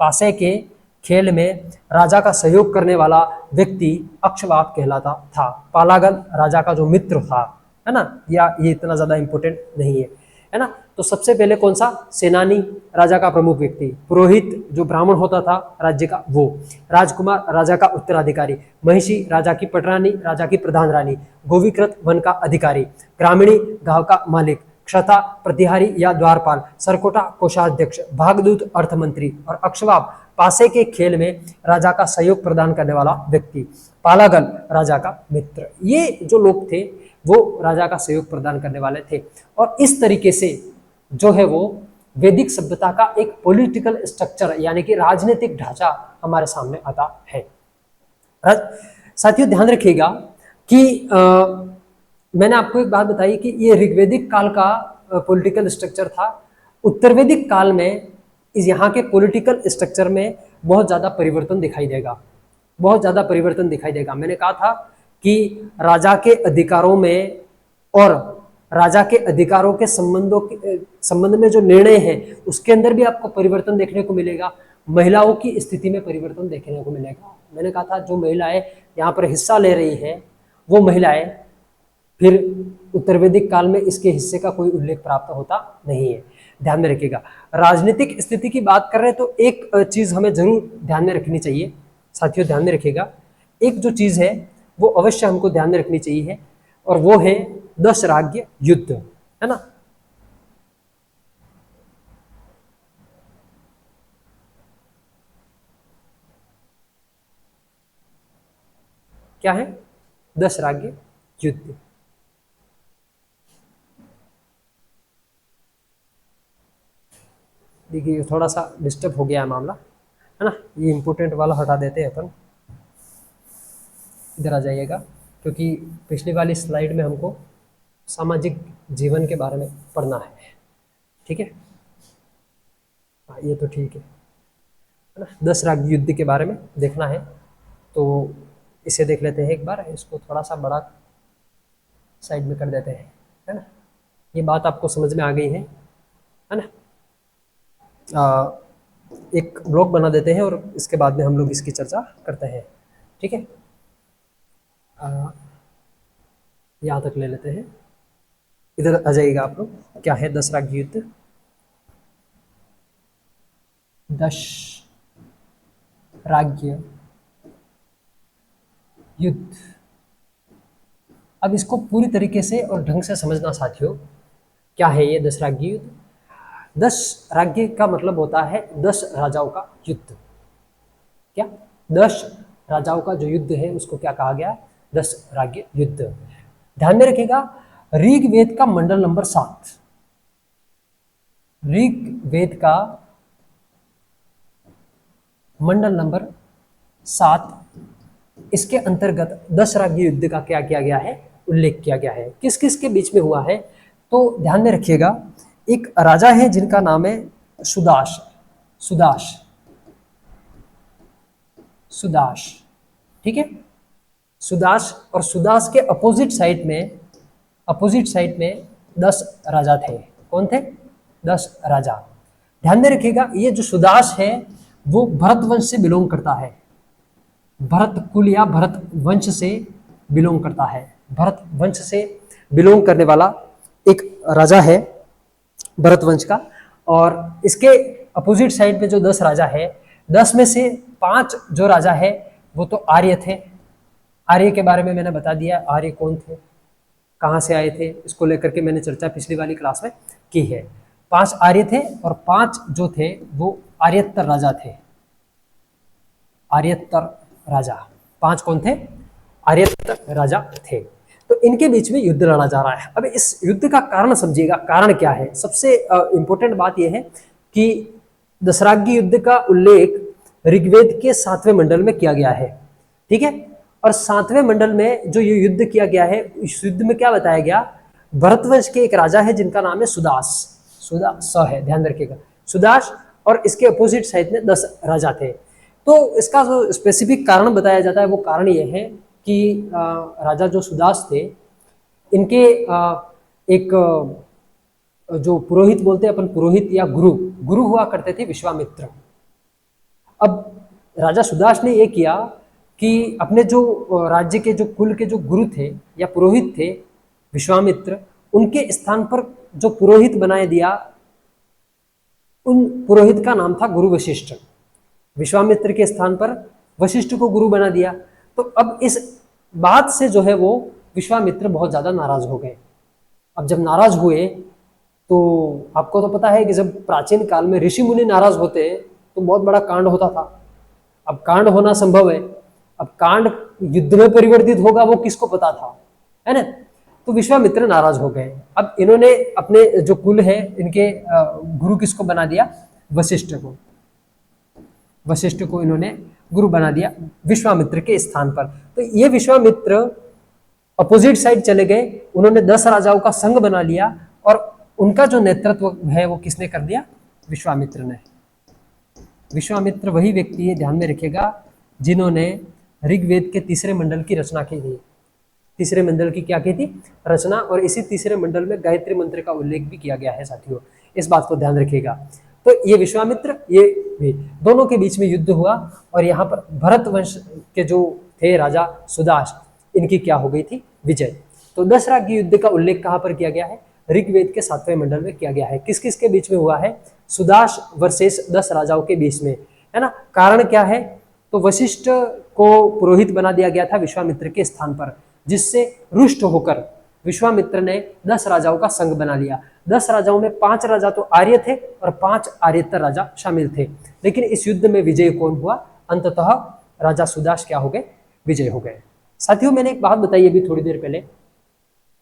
पासे के खेल में राजा का सहयोग करने वाला व्यक्ति अक्षवाप कहलाता था। पालागल राजा का जो मित्र था, है ना, या ये इतना ज्यादा इंपॉर्टेंट नहीं है ना। तो सबसे पहले कौन सा? सेनानी, राजा का प्रमुख व्यक्ति। पुरोहित, जो ब्राह्मण होता था राज्य का वो। राजकुमार, राजा का उत्तराधिकारी। महिषी, राजा की पटरानी, राजा की प्रधान रानी। गोविकृत, वन का अधिकारी। ग्रामीणी, गांव का मालिक। क्षता, प्रतिहारी या द्वारपाल। सरकोटा, कोषाध्यक्ष। भागदूत, अर्थमंत्री। और अक्षवाप, पासे के खेल में राजा का सहयोग प्रदान करने वाला व्यक्ति। पालागल, राजा का मित्र। ये जो लोग थे वो राजा का सहयोग प्रदान करने वाले थे। और इस तरीके से जो है वो वैदिक सभ्यता का एक पॉलिटिकल स्ट्रक्चर यानी कि राजनीतिक ढांचा हमारे सामने आता है। साथियों ध्यान रखिएगा कि मैंने आपको एक बात बताई कि ये ऋग्वैदिक काल का पॉलिटिकल स्ट्रक्चर था। उत्तर वैदिक काल में इस यहाँ के पॉलिटिकल स्ट्रक्चर में बहुत ज़्यादा परिवर्तन दिखाई देगा, बहुत ज़्यादा परिवर्तन दिखाई देगा। मैंने कहा था कि राजा के अधिकारों में और राजा के अधिकारों के संबंध में जो निर्णय है उसके अंदर भी आपको परिवर्तन देखने को मिलेगा। महिलाओं की स्थिति में परिवर्तन देखने को मिलेगा। मैंने कहा था जो महिलाएं यहाँ पर हिस्सा ले रही है वो महिलाएं फिर उत्तर वैदिक काल में इसके हिस्से का कोई उल्लेख प्राप्त होता नहीं है, ध्यान में रखिएगा। राजनीतिक स्थिति की बात कर रहे हैं तो एक चीज हमें जरूर ध्यान में रखनी चाहिए साथियों, ध्यान में रखिएगा। एक जो चीज है वो अवश्य हमको ध्यान में रखनी चाहिए और वो है दशराज्य युद्ध, है ना। क्या है? दशराज्य युद्ध। देखिए थोड़ा सा डिस्टर्ब हो गया है मामला, है ना। ये इंपोर्टेंट वाला हटा देते हैं अपन, इधर आ जाइएगा, क्योंकि पिछली वाली स्लाइड में हमको सामाजिक जीवन के बारे में पढ़ना है, ठीक है। ये तो ठीक है ना। दशराज्य युद्ध के बारे में देखना है तो इसे देख लेते हैं एक बार। इसको थोड़ा सा बड़ा साइड में कर देते हैं, है ना। ये बात आपको समझ में आ गई है ना। एक ब्लॉग बना देते हैं और इसके बाद में हम लोग इसकी चर्चा करते हैं, ठीक है। यहाँ तक ले लेते हैं, इधर आ जाइएगा आप लोग। क्या है दशराज्य युद्ध? दशराज्य युद्ध। अब इसको पूरी तरीके से और ढंग से समझना साथियों। क्या है ये दशराज्य युद्ध? 10 राज्य का मतलब होता है 10 राजाओं का युद्ध। क्या? 10 राजाओं का जो युद्ध है उसको क्या कहा गया? 10 राज्य युद्ध। ध्यान में रखिएगा, ऋग्वेद का मंडल नंबर 7, ऋग्वेद का मंडल नंबर 7, इसके अंतर्गत 10 राज्य युद्ध का क्या किया गया है? उल्लेख किया गया है। किस किस के बीच में हुआ है? तो ध्यान में रखिएगा, एक राजा है जिनका नाम है सुदाश, ठीक है, सुदाश। और सुदाश के अपोजिट साइड में 10 राजा थे। कौन थे? 10 राजा। ध्यान में रखिएगा, ये जो सुदाश है वो भरत वंश से बिलोंग करता है, भरत कुल या भरत वंश से बिलोंग करता है। भरत वंश से बिलोंग करने वाला एक राजा है भरत वंश का। और इसके अपोजिट साइड में जो 10 राजा है, 10 में से 5 जो राजा है वो तो आर्य थे। आर्य के बारे में मैंने बता दिया, आर्य कौन थे? कहाँ से आए थे, इसको लेकर के मैंने चर्चा पिछली वाली क्लास में की है। 5 आर्य थे और 5 जो थे वो आर्यतर राजा थे। आर्यतर राजा 5 कौन थे? आर्यतर राजा थे। तो इनके बीच में युद्ध लड़ा जा रहा है। अब इस युद्ध का कारण समझिएगा, कारण क्या है। सबसे इंपॉर्टेंट बात यह है कि दशराग्य युद्ध का उल्लेख ऋग्वेद के 7वें मंडल में किया गया है, ठीक है। और 7वें मंडल में जो ये युद्ध किया गया है, इस युद्ध में क्या बताया गया, भरतवंश के एक राजा है जिनका नाम है सुदास, सुदास है, ध्यान रखिएगा, सुदास, और इसके अपोजिट साइड में 10 राजा थे। तो इसका जो स्पेसिफिक कारण बताया जाता है वो कारण ये है कि राजा जो सुदास थे, इनके एक जो पुरोहित बोलते हैं अपन, पुरोहित या गुरु, गुरु हुआ करते थे विश्वामित्र। अब राजा सुदास ने ये किया कि अपने जो राज्य के जो कुल के जो गुरु थे या पुरोहित थे विश्वामित्र, उनके स्थान पर जो पुरोहित बनाए दिया, उन पुरोहित का नाम था गुरु वशिष्ठ। विश्वामित्र के स्थान पर वशिष्ठ को गुरु बना दिया। तो अब इस बात से जो है वो विश्वामित्र बहुत ज्यादा नाराज हो गए। अब जब नाराज हुए तो आपको तो पता है कि जब प्राचीन काल में ऋषि मुनि नाराज होते तो बहुत बड़ा कांड होता था। अब कांड होना संभव है, अब कांड युद्ध में परिवर्तित होगा वो किसको पता था, है ना। तो विश्वामित्र नाराज हो गए। अब इन्होंने अपने जो कुल है इनके गुरु किसको बना दिया, वशिष्ठ को, वशिष्ठ को इन्होंने गुरु बना दिया विश्वामित्र के स्थान पर। तो ये विश्वामित्र अपोजिट साइड चले गए, उन्होंने 10 राजाओं का संघ बना लिया और उनका जो नेतृत्व है वो किसने कर दिया, विश्वामित्र ने। विश्वामित्र वही व्यक्ति है, ध्यान में रखिएगा, जिन्होंने ऋग्वेद के 3रे मंडल की रचना की थी। 3रे मंडल की क्या की थी, रचना, और इसी 3रे मंडल में गायत्री मंत्र का उल्लेख भी किया गया है साथियों, इस बात को ध्यान रखिएगा। तो ये विश्वामित्र, ये भी, दोनों के बीच में युद्ध हुआ और यहाँ पर भरत वंश के जो थे राजा सुदास, इनकी क्या हो गई थी, विजय। तो दशराग्य युद्ध का उल्लेख कहाँ पर किया गया है, ऋग्वेद के 7वें मंडल में किया गया है। किस किस के बीच में हुआ है, सुदास वर्सेस 10 राजाओं के बीच में, है ना। कारण क्या है, तो वशिष्ठ को पुरोहित बना दिया गया था विश्वामित्र के स्थान पर, जिससे रुष्ट होकर विश्वामित्र ने 10 राजाओं का संघ बना लिया। 10 राजाओं में 5 राजा तो आर्य थे और 5 आर्यतर राजा शामिल थे। लेकिन इस युद्ध में विजय कौन हुआ, अंततः राजा सुदास क्या हो गए, विजय हो गए। साथियों, मैंने एक बात बताई अभी थोड़ी देर पहले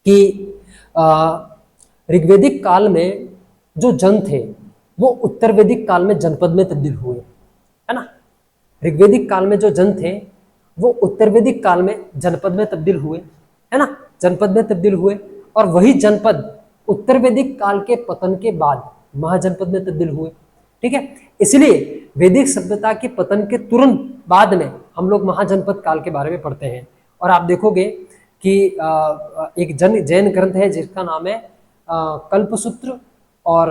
कि ऋग्वेदिक काल में जो जन थे वो उत्तर वैदिक काल में जनपद में तब्दील हुए, है ना। ऋग्वेदिक काल में जो जन थे वो उत्तर वैदिक काल में जनपद में तब्दील हुए, है ना, जनपद में तब्दील हुए। और वही जनपद उत्तर वैदिक काल के पतन के बाद महाजनपद में तब्दील हुए, ठीक है। इसलिए वैदिक सभ्यता के पतन के तुरंत बाद में हम लोग महाजनपद काल के बारे में पढ़ते हैं। और आप देखोगे कि एक जैन ग्रंथ है जिसका नाम है कल्पसूत्र, और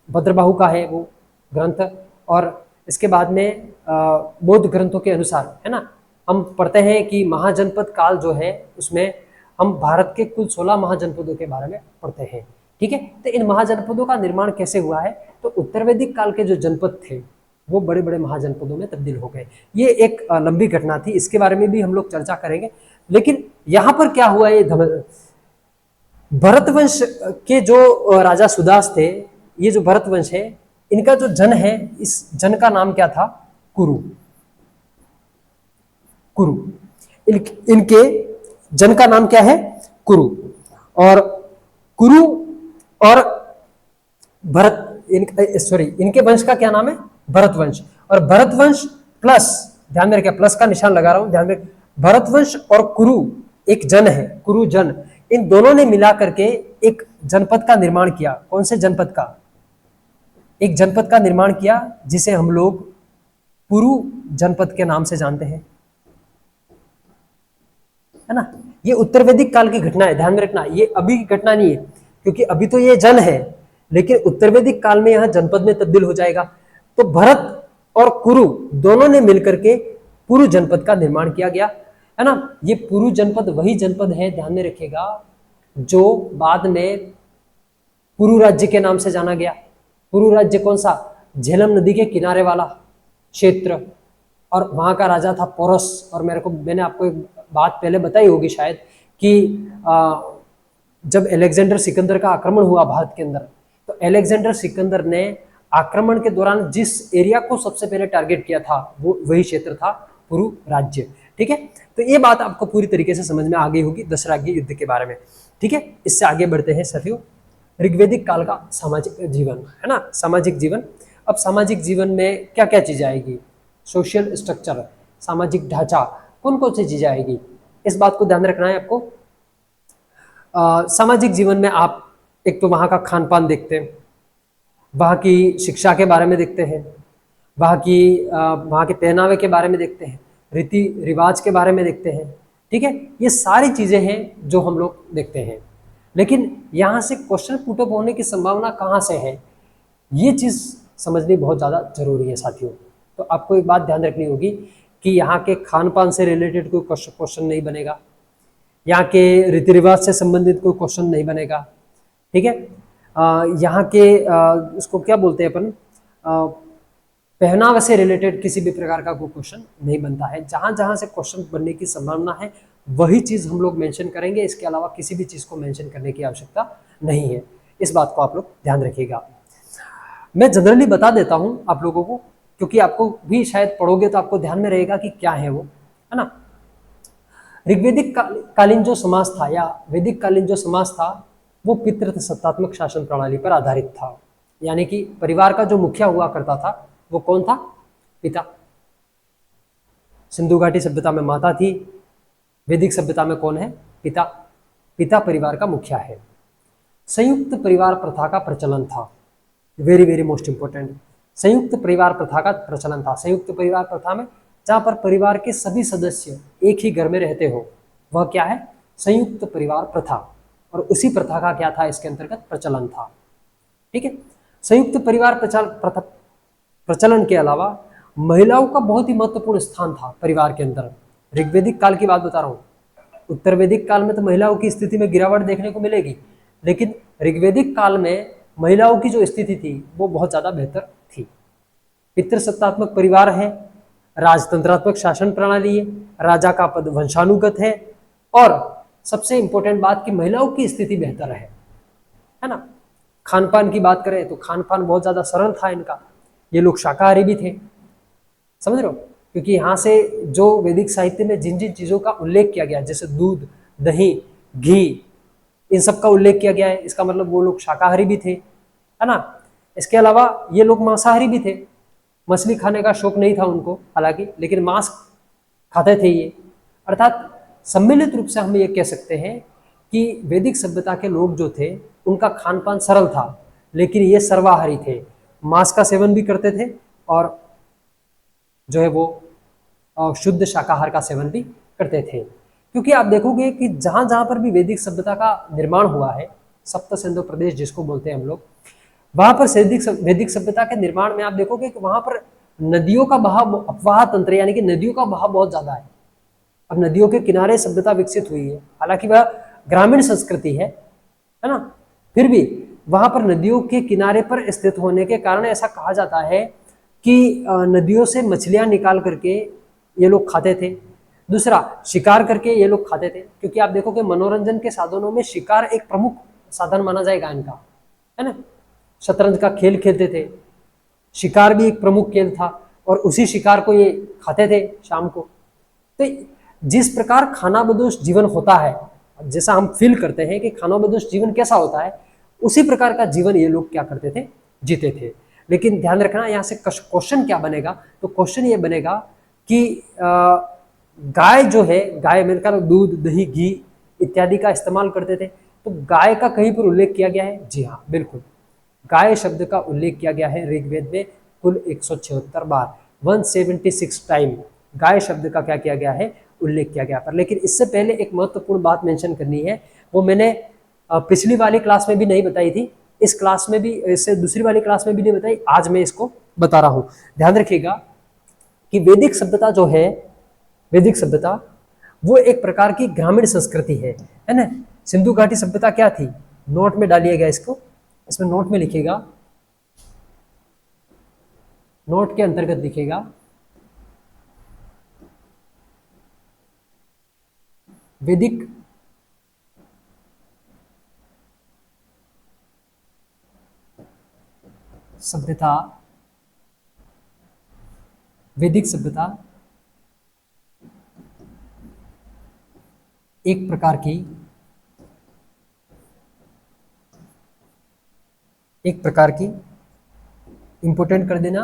भद्रबाहु का है वो ग्रंथ। और इसके बाद में बौद्ध ग्रंथों के अनुसार, है ना, हम पढ़ते हैं कि महाजनपद काल जो है उसमें हम भारत के कुल 16 महाजनपदों के बारे में पढ़ते हैं, ठीक है। तो इन महाजनपदों का निर्माण कैसे हुआ है, तो उत्तर वैदिक काल के जो जनपद थे वो बड़े बड़े महाजनपदों में तब्दील हो गए। ये एक लंबी घटना थी, इसके बारे में भी हम लोग चर्चा करेंगे। लेकिन यहाँ पर क्या हुआ, ये भरतवंश के जो राजा सुदास थे, ये जो भरतवंश है, इनका जो जन है, इस जन का नाम क्या था, कुरु। कुरु, इनके जन का नाम क्या है, कुरु। और कुरु और भरत, इनके वंश का क्या नाम है, भरतवंश। और भरतवंश प्लस, ध्यान में रखिए, प्लस का निशान लगा रहा हूं, ध्यान में, भरतवंश और कुरु एक जन है, कुरु जन, इन दोनों ने मिला करके एक जनपद का निर्माण किया। कौन से जनपद का, एक जनपद का निर्माण किया जिसे हम लोग पुरु जनपद के नाम से जानते हैं, है ना। ये उत्तर वैदिक काल की घटना है, ध्यान में रखना, ये अभी की घटना नहीं है, क्योंकि अभी तो ये जन है, लेकिन उत्तर वैदिक काल में यह जनपद में तब्दील हो जाएगा। तो भरत और कुरु दोनों ने मिलकर के पुरु जनपद का निर्माण किया गया, है ना। ये पुरु जनपद वही जनपद है, ध्यान में रखिएगा, जो बाद में पुरु राज्य के नाम से जाना गया। पुरु राज्य कौन सा, झेलम नदी के किनारे वाला क्षेत्र, और वहां का राजा था पोरस। और मैंने आपको एक बात पहले बताई होगी शायद कि जब अलेक्जेंडर सिकंदर का आक्रमण हुआ भारत के अंदर, तो अलेक्जेंडर सिकंदर ने आक्रमण के दौरान जिस एरिया को सबसे पहले टारगेट किया था वो वही क्षेत्र था पुरु राज्य। ठीक है, तो ये बात आपको पूरी तरीके से समझ में आ गई होगी दशराज्य युद्ध के बारे में। ठीक है, इससे आगे बढ़ते हैं साथियों, ऋग्वेदिक काल का सामाजिक जीवन, है ना, सामाजिक जीवन। अब सामाजिक जीवन में क्या क्या चीजें आएगी, सोशल स्ट्रक्चर, सामाजिक ढांचा, कौन कौन सी चीजें आएगी, इस बात को ध्यान रखना है आपको। सामाजिक जीवन में आप एक तो वहाँ का खान पान देखते हैं, वहाँ की शिक्षा के बारे में देखते हैं, वहाँ के पहनावे के बारे में देखते हैं, रीति रिवाज के बारे में देखते हैं। ठीक है, ये सारी चीज़ें हैं जो हम लोग देखते हैं। लेकिन यहाँ से क्वेश्चन पुटअप होने की संभावना कहाँ से है, ये चीज़ समझनी बहुत ज़्यादा जरूरी है साथियों। तो आपको एक बात ध्यान रखनी होगी कि यहाँ के खान पान से रिलेटेड कोई क्वेश्चन नहीं बनेगा, यहाँ के रीति रिवाज से संबंधित कोई क्वेश्चन नहीं बनेगा। ठीक है, यहाँ के उसको क्या बोलते हैं अपन, पहनावे से रिलेटेड किसी भी प्रकार का कोई क्वेश्चन नहीं बनता है। जहाँ जहाँ से क्वेश्चन बनने की संभावना है वही चीज़ हम लोग मेंशन करेंगे, इसके अलावा किसी भी चीज़ को मेंशन करने की आवश्यकता नहीं है। इस बात को आप लोग ध्यान रखिएगा। मैं जनरली बता देता हूँ आप लोगों को, क्योंकि आपको भी शायद पढ़ोगे तो आपको ध्यान में रहेगा कि क्या है वो, है ना। ऋग्वेदिक कालीन जो समाज था या वैदिक कालीन जो समाज था वो पितृ सत्तात्मक शासन प्रणाली पर आधारित था। यानी कि परिवार का जो मुखिया हुआ करता था वो कौन था, पिता। सिंधु घाटी सभ्यता में माता थी, वैदिक सभ्यता में कौन है, पिता। पिता परिवार का मुखिया है। संयुक्त परिवार प्रथा का प्रचलन था, वेरी वेरी मोस्ट इंपोर्टेंट, संयुक्त परिवार प्रथा का प्रचलन था। संयुक्त परिवार प्रथा में जहाँ पर परिवार के सभी सदस्य एक ही घर में रहते हो, वह क्या है, संयुक्त परिवार प्रथा। और उसी प्रथा का क्या था, इसके अंतर्गत प्रचलन था। ठीक है, संयुक्त परिवार प्रचलन के अलावा महिलाओं का बहुत ही महत्वपूर्ण स्थान था परिवार के अंदर। ऋग्वेदिक काल की बात बता रहा हूँ, उत्तर वैदिक काल में तो महिलाओं की स्थिति में गिरावट देखने को मिलेगी, लेकिन ऋग्वेदिक काल में महिलाओं की जो स्थिति थी वो बहुत ज़्यादा बेहतर थी। पितृसत्तात्मक परिवार है, राजतंत्रात्मक शासन प्रणाली है, राजा का पद वंशानुगत है, और सबसे इंपॉर्टेंट बात कि महिलाओं की स्थिति बेहतर है ना। खान पान की बात करें तो खान पान बहुत ज़्यादा सरल था इनका, ये लोग शाकाहारी भी थे, समझ रहे हो, क्योंकि यहाँ से जो वैदिक साहित्य में जिन जिन चीज़ों का उल्लेख किया गया, जैसे दूध, दही, घी, इन सब का उल्लेख किया गया है, इसका मतलब वो लोग शाकाहारी भी थे, है ना। इसके अलावा ये लोग मांसाहारी भी थे, मछली खाने का शौक नहीं था उनको हालांकि, लेकिन मांस खाते थे ये। अर्थात सम्मिलित रूप से हम ये कह सकते हैं कि वैदिक सभ्यता के लोग जो थे उनका खान पान सरल था, लेकिन ये सर्वाहारी थे, मांस का सेवन भी करते थे और जो है वो शुद्ध शाकाहार का सेवन भी करते थे। क्योंकि आप देखोगे कि जहाँ जहाँ पर भी वैदिक सभ्यता का निर्माण हुआ है, सप्त सिंधु प्रदेश जिसको बोलते हैं हम लोग, वहाँ पर वैदिक सभ्यता के निर्माण में आप देखोगे कि वहाँ पर नदियों का बहाव, अपवाह तंत्र यानी कि नदियों का बहाव बहुत ज़्यादा है। अब नदियों के किनारे सभ्यता विकसित हुई है, हालांकि वह ग्रामीण संस्कृति है ना, फिर भी वहाँ पर नदियों के किनारे पर स्थित होने के कारण ऐसा कहा जाता है कि नदियों से मछलियाँ निकाल करके ये लोग खाते थे। दूसरा, शिकार करके ये लोग खाते थे, क्योंकि आप देखो कि मनोरंजन के साधनों में शिकार एक प्रमुख साधन माना जाएगा इनका, है ना। शतरंज का खेल खेलते थे, शिकार भी एक प्रमुख खेल था, और उसी शिकार को ये खाते थे शाम को। तो जिस प्रकार खानाबदोश जीवन होता है, जैसा हम फील करते हैं कि खानाबदोश जीवन कैसा होता है, उसी प्रकार का जीवन ये लोग क्या करते थे, जीते थे। लेकिन ध्यान रखना यहाँ से क्वेश्चन क्या बनेगा, तो क्वेश्चन ये बनेगा कि गाय जो है, गाय मिलकर दूध, दही, घी इत्यादि का इस्तेमाल करते थे, तो गाय का कहीं पर उल्लेख किया गया है, जी हाँ बिल्कुल, गाय शब्द का उल्लेख किया गया है ऋग्वेद में कुल 176 बार, 176 टाइम गाय शब्द का क्या किया गया है, उल्लेख किया गया। पर लेकिन इससे पहले एक महत्वपूर्ण बात मेंशन करनी है, वो मैंने पिछली वाली क्लास में भी नहीं बताई थी, इस क्लास में भी, इससे दूसरी वाली क्लास में भी नहीं बताई, आज मैं इसको बता रहा हूँ। ध्यान रखिएगा कि वैदिक सभ्यता जो है, वैदिक सभ्यता वो एक प्रकार की ग्रामीण संस्कृति है ना। सिंधु घाटी सभ्यता क्या थी, नोट में डालिएगा इसको, इसमें नोट में लिखिएगा, नोट के अंतर्गत लिखिएगा वैदिक सभ्यता, वैदिक सभ्यता एक प्रकार की इंपोर्टेंट कर देना,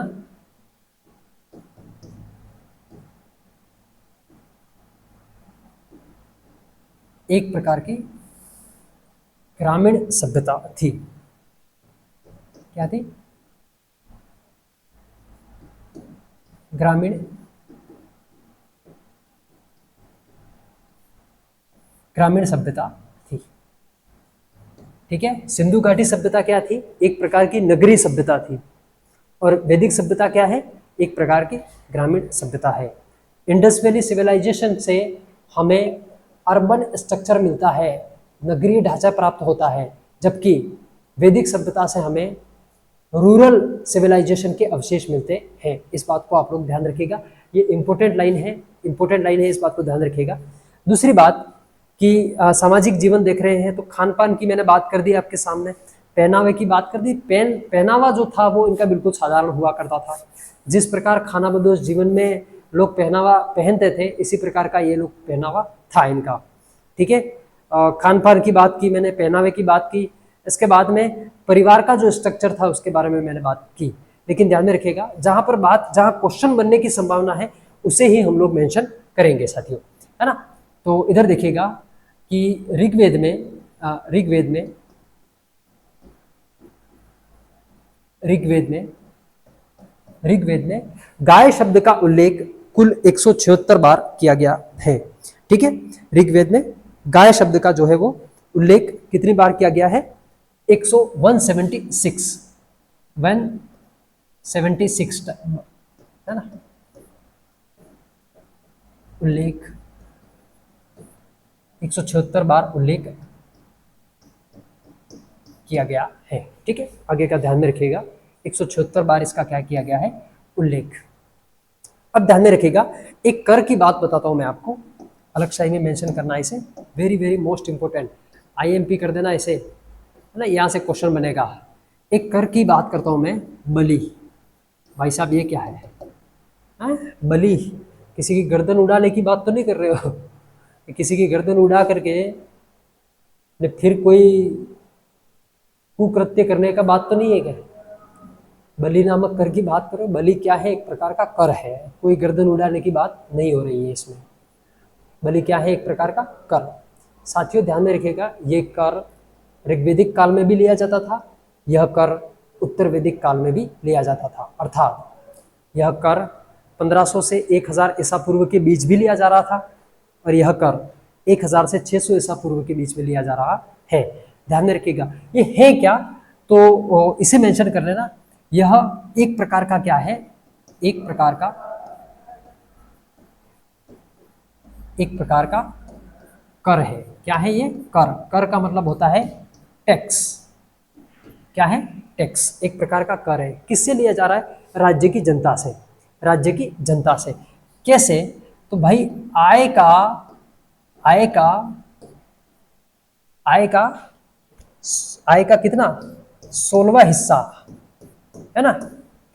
एक प्रकार की ग्रामीण सभ्यता थी। क्या थी? ग्रामीण सभ्यता थी। ठीक है। सिंधु घाटी सभ्यता क्या थी? एक प्रकार की नगरीय सभ्यता थी। और वैदिक सभ्यता क्या है? एक प्रकार की ग्रामीण सभ्यता है। इंडस वैली सिविलाइजेशन से हमें अर्बन स्ट्रक्चर मिलता है, नगरीय ढांचा प्राप्त होता है, जबकि वैदिक सभ्यता से हमें रूरल सिविलाइजेशन के अवशेष मिलते हैं। इस बात को आप लोग ध्यान रखिएगा, ये इंपॉर्टेंट लाइन है, इस बात को ध्यान रखिएगा। दूसरी बात कि सामाजिक जीवन देख रहे हैं तो खान पान की मैंने बात कर दी आपके सामने, पहनावे की बात कर दी। पहनावा जो था वो इनका बिल्कुल साधारण हुआ करता था। जिस प्रकार खानाबदोश जीवन में लोग पहनावा पहनते थे, इसी प्रकार का ये लोग पहनावा था इनका। ठीक है। खान पान की बात की मैंने, पहनावे की बात की, इसके बाद में परिवार का जो स्ट्रक्चर था उसके बारे में मैंने बात की। लेकिन ध्यान में रखिएगा, जहां क्वेश्चन बनने की संभावना है उसे ही हम लोग मेंशन करेंगे साथियों, है ना। तो इधर देखिएगा कि ऋग्वेद में गाय शब्द का उल्लेख कुल 176 बार किया गया है। ठीक है। ऋग्वेद में गाय शब्द का जो है वो उल्लेख कितनी बार किया गया है? 176 है ना, उल्लेख 176 बार उल्लेख किया गया है। ठीक है। आगे का ध्यान में रखिएगा, 176 बार इसका क्या किया गया है? उल्लेख। अब ध्यान में रखिएगा, एक कर की बात बताता हूं मैं आपको, अलग शाही में मेंशन करना इसे, very very most important, IMP कर देना इसे, है ना, यहाँ से क्वेश्चन बनेगा। एक कर की बात करता हूं मैं, बलि। भाई साहब ये क्या है? बलि, किसी की गर्दन उड़ाने की बात तो नहीं कर रहे हो? किसी की गर्दन उड़ा करके फिर कोई कुकृत्य करने का बात तो नहीं है क्या? बलि नामक कर की बात करो। बलि क्या है? एक प्रकार का कर है, कोई गर्दन उड़ाने की बात नहीं हो रही है इसमें। बलि क्या है? एक प्रकार का कर। साथियों ध्यान में रखिएगा, ये कर ऋग्वेदिक काल में भी लिया जाता था, यह कर उत्तर वैदिक काल में भी लिया जाता था। अर्थात यह कर 1500 से 1000 ईसा पूर्व के बीच भी लिया जा रहा था, और यह कर 1000 से 600 ईसा पूर्व के बीच में लिया जा रहा है। ध्यान में रखिएगा, ये है क्या तो इसे मेंशन कर लेना। यह एक प्रकार का क्या है? एक प्रकार का कर है। क्या है ये? कर। कर का मतलब होता है टैक्स। क्या है? टैक्स। एक प्रकार का कर है। किससे लिया जा रहा है? राज्य की जनता से। राज्य की जनता से कैसे? तो भाई आय का कितना? 16वां हिस्सा, है ना।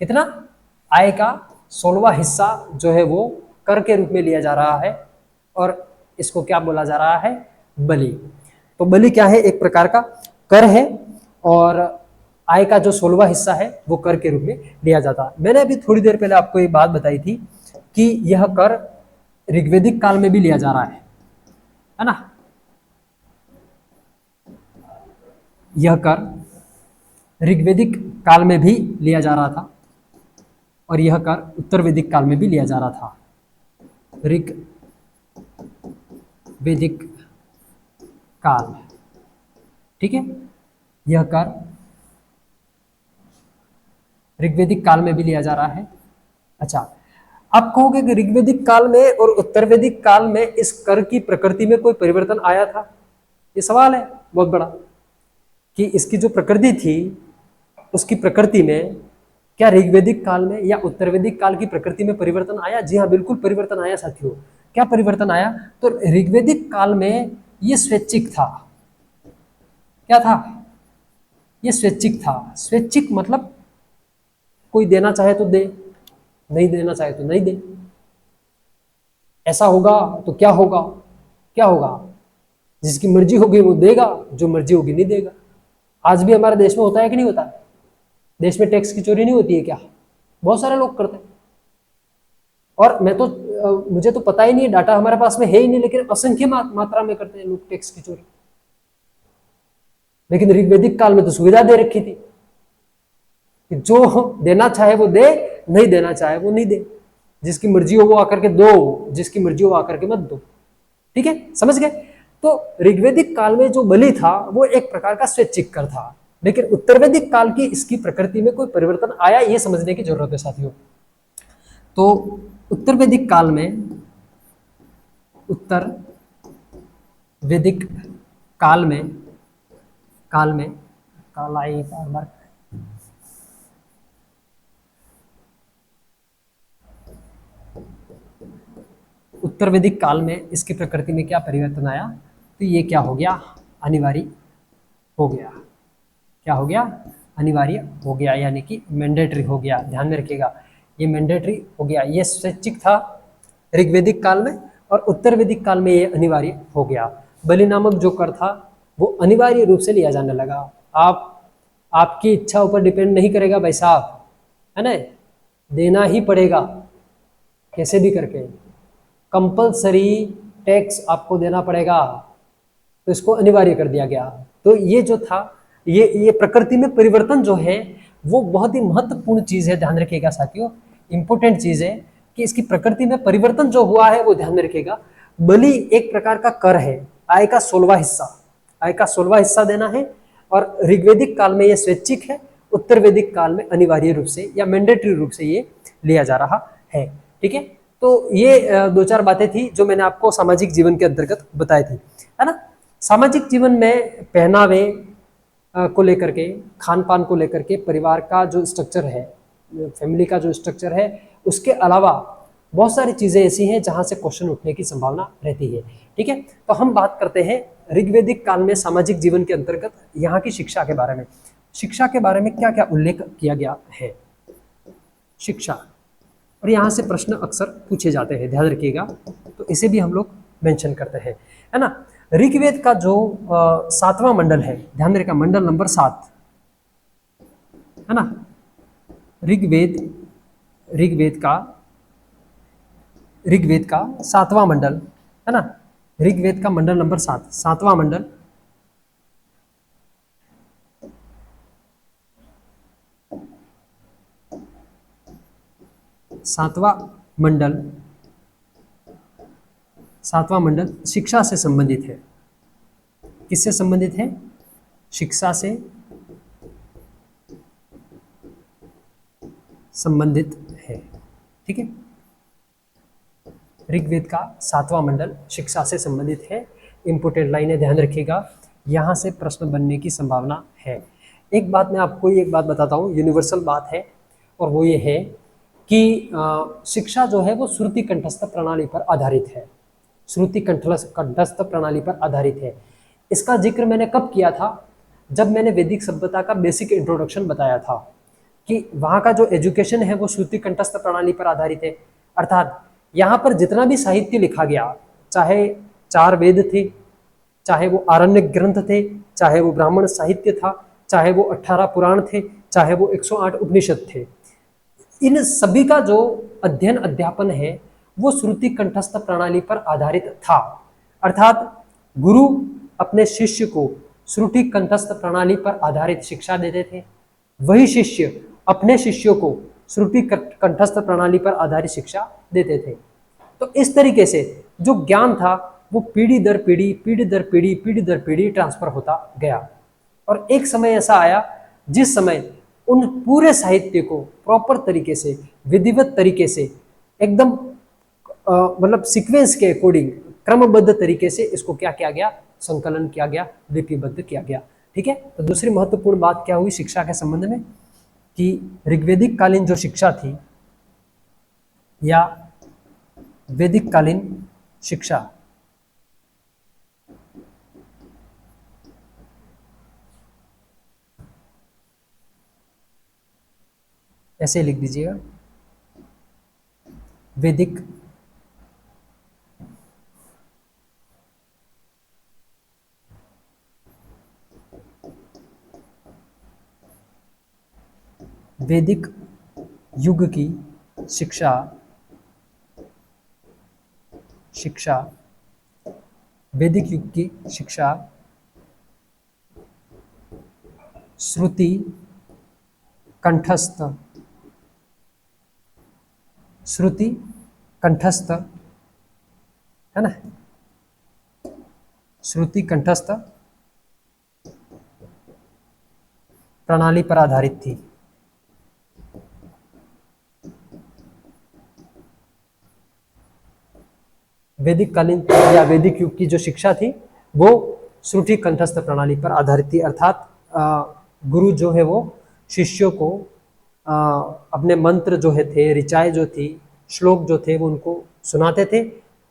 कितना? आय का 16वां हिस्सा जो है वो कर के रूप में लिया जा रहा है, और इसको क्या बोला जा रहा है? बलि। तो बलि क्या है? एक प्रकार का कर है, और आय का जो 16वां हिस्सा है वो कर के रूप में लिया जाता है। मैंने अभी थोड़ी देर पहले आपको एक बात बताई थी कि यह कर ऋग्वेदिक काल में भी लिया जा रहा है ना। यह कर ऋग्वेदिक काल में भी लिया जा रहा था, और यह कर उत्तर वैदिक काल में भी लिया जा रहा था। ऋग्वेदिक काल, ठीक है। यह कर ऋग्वेदिक काल में भी लिया जा रहा है। अच्छा, आप कहोगे कि ऋग्वेदिक काल में और उत्तर वैदिक काल में इस कर की प्रकृति में कोई परिवर्तन आया था? ये सवाल है बहुत बड़ा, कि इसकी जो प्रकृति थी उसकी प्रकृति में क्या ऋग्वेदिक काल में या उत्तर वैदिक काल की प्रकृति में परिवर्तन आया? जी हाँ, बिल्कुल परिवर्तन आया साथियों। क्या परिवर्तन आया? तो ऋग्वेदिक काल में ये स्वैच्छिक था। क्या था? ये स्वैच्छिक था। स्वैच्छिक मतलब कोई देना चाहे तो दे, नहीं देना चाहे तो नहीं दे। ऐसा होगा तो क्या होगा, क्या होगा? जिसकी मर्जी होगी वो देगा, जो मर्जी होगी नहीं देगा। आज भी हमारे देश में होता है कि नहीं होता है? देश में टैक्स की चोरी नहीं होती है क्या? बहुत सारे लोग करते हैं। और मैं तो मुझे तो पता ही नहीं है, डाटा हमारे पास में है ही नहीं, लेकिन असंख्य मात्रा में करते हैं लोग टैक्स की चोरी। लेकिन ऋग्वैदिक काल में तो सुविधा दे रखी थी कि जो देना चाहे वो दे, नहीं देना चाहे वो नहीं दे। जिसकी मर्जी हो वो आकर के दो, जिसकी मर्जी हो आकर के मत दो। ठीक है, समझ गए? तो ऋग्वैदिक काल में जो बलि था वो एक प्रकार का स्वैच्छिक कर था, लेकिन उत्तर वैदिक काल की इसकी प्रकृति में कोई परिवर्तन आया, ये समझने की जरूरत है साथियों। तो उत्तर वैदिक काल में, उत्तर वैदिक काल में, काल आई बार बार, उत्तर वैदिक काल में इसकी प्रकृति में क्या परिवर्तन आया? तो ये क्या हो गया? अनिवार्य हो गया। क्या हो गया? अनिवार्य हो गया, यानी कि मैंडेटरी हो गया। ध्यान में रखिएगा, ये मैंडेटरी हो गया। ये स्वैच्छिक था ऋग्वैदिक काल में, और उत्तर वैदिक काल में ये अनिवार्य हो गया। बलि नामक जो कर था वो अनिवार्य रूप से लिया जाने लगा। आप आपकी इच्छा ऊपर डिपेंड नहीं करेगा भाई साहब, है ना? देना ही पड़ेगा कैसे भी करके, कंपलसरी टैक्स आपको देना पड़ेगा। तो इसको अनिवार्य कर दिया गया। तो ये जो था, ये प्रकृति में परिवर्तन जो है वो बहुत ही महत्वपूर्ण चीज है। ध्यान रखिएगा साथियों, इंपॉर्टेंट चीज है कि इसकी प्रकृति में परिवर्तन जो हुआ है वो ध्यान में रखिएगा। बलि एक प्रकार का कर है, आय का 16वां हिस्सा, आय का 16वां हिस्सा देना है। और ऋग्वैदिक काल में ये स्वैच्छिक है, उत्तर वैदिक काल में अनिवार्य रूप से या मैंडेटरी रूप से ये लिया जा रहा है। ठीक है, तो ये दो चार बातें थी जो मैंने आपको सामाजिक जीवन के अंतर्गत बताई थी, है ना? सामाजिक जीवन में पहनावे को लेकर के, खान पान को लेकर के, परिवार का जो स्ट्रक्चर है, फैमिली का जो स्ट्रक्चर है, उसके अलावा बहुत सारी चीज़ें ऐसी हैं जहां से क्वेश्चन उठने की संभावना रहती है। ठीक है, तो हम बात करते हैं ऋग्वैदिक काल में सामाजिक जीवन के अंतर्गत यहाँ की शिक्षा के बारे में। शिक्षा के बारे में क्या क्या उल्लेख किया गया है? शिक्षा, और यहाँ से प्रश्न अक्सर पूछे जाते हैं, ध्यान रखिएगा, तो इसे भी हम लोग मेंशन करते हैं, है ना? ऋग्वेद का जो 7वां मंडल है, ध्यान रखिएगा, मंडल नंबर 7, है ना? ऋग्वेद ऋग्वेद का 7वां मंडल, है ना? ऋग्वेद का मंडल नंबर 7, 7वां मंडल, सातवां मंडल, सातवां मंडल शिक्षा से संबंधित है। किससे संबंधित है? शिक्षा से संबंधित है। ठीक है, ऋग्वेद का 7वां मंडल शिक्षा से संबंधित है। इंपोर्टेंट लाइनें ध्यान रखिएगा, यहाँ से प्रश्न बनने की संभावना है। एक बात मैं आपको एक बात बताता हूँ, यूनिवर्सल बात है, और वो ये है कि शिक्षा जो है वो श्रुति कंठस्थ प्रणाली पर आधारित है। श्रुति कंठस्थ प्रणाली पर आधारित है। इसका जिक्र मैंने कब किया था? जब मैंने वैदिक सभ्यता का बेसिक इंट्रोडक्शन बताया था कि वहाँ का जो एजुकेशन है वो श्रुति कंठस्थ प्रणाली पर आधारित है। अर्थात यहाँ पर जितना भी साहित्य लिखा गया, चाहे 4 वेद थे, चाहे वो आरण्य ग्रंथ थे, चाहे वो ब्राह्मण साहित्य था, चाहे वो 18 पुराण थे, चाहे वो 108 उपनिषद थे, इन सभी का जो अध्ययन अध्यापन है वो श्रुति कंठस्थ प्रणाली पर आधारित था। अर्थात गुरु अपने शिष्य को श्रुति कंठस्थ प्रणाली पर आधारित शिक्षा देते थे, वही शिष्य अपने शिष्यों को श्रुति कंठस्थ प्रणाली पर आधारित शिक्षा देते थे। तो इस तरीके से जो ज्ञान था वो पीढ़ी दर पीढ़ी, पीढ़ी दर पीढ़ी, पीढ़ी दर पीढ़ी ट्रांसफर होता गया। और एक समय ऐसा आया जिस समय उन पूरे साहित्य को प्रॉपर तरीके से, विधिवत तरीके से, एकदम मतलब सीक्वेंस के अकॉर्डिंग, क्रमबद्ध तरीके से इसको क्या किया गया? संकलन किया गया, लिपिबद्ध किया गया। ठीक है, तो दूसरी महत्वपूर्ण बात क्या हुई शिक्षा के संबंध में कि ऋग्वैदिक कालीन जो शिक्षा थी या वैदिक कालीन शिक्षा, ऐसे लिख दीजिएगा, वैदिक वैदिक युग की शिक्षा शिक्षा वैदिक युग की शिक्षा श्रुति कंठस्थ श्रुति कंठस्थ है ना, श्रुति कंठस्थ प्रणाली पर आधारित थी। वैदिक कालीन या वैदिक युग की जो शिक्षा थी वो श्रुति कंठस्थ प्रणाली पर आधारित थी, अर्थात गुरु जो है वो शिष्यों को अपने मंत्र जो है थे, ऋचाएँ जो थी, श्लोक जो थे वो उनको सुनाते थे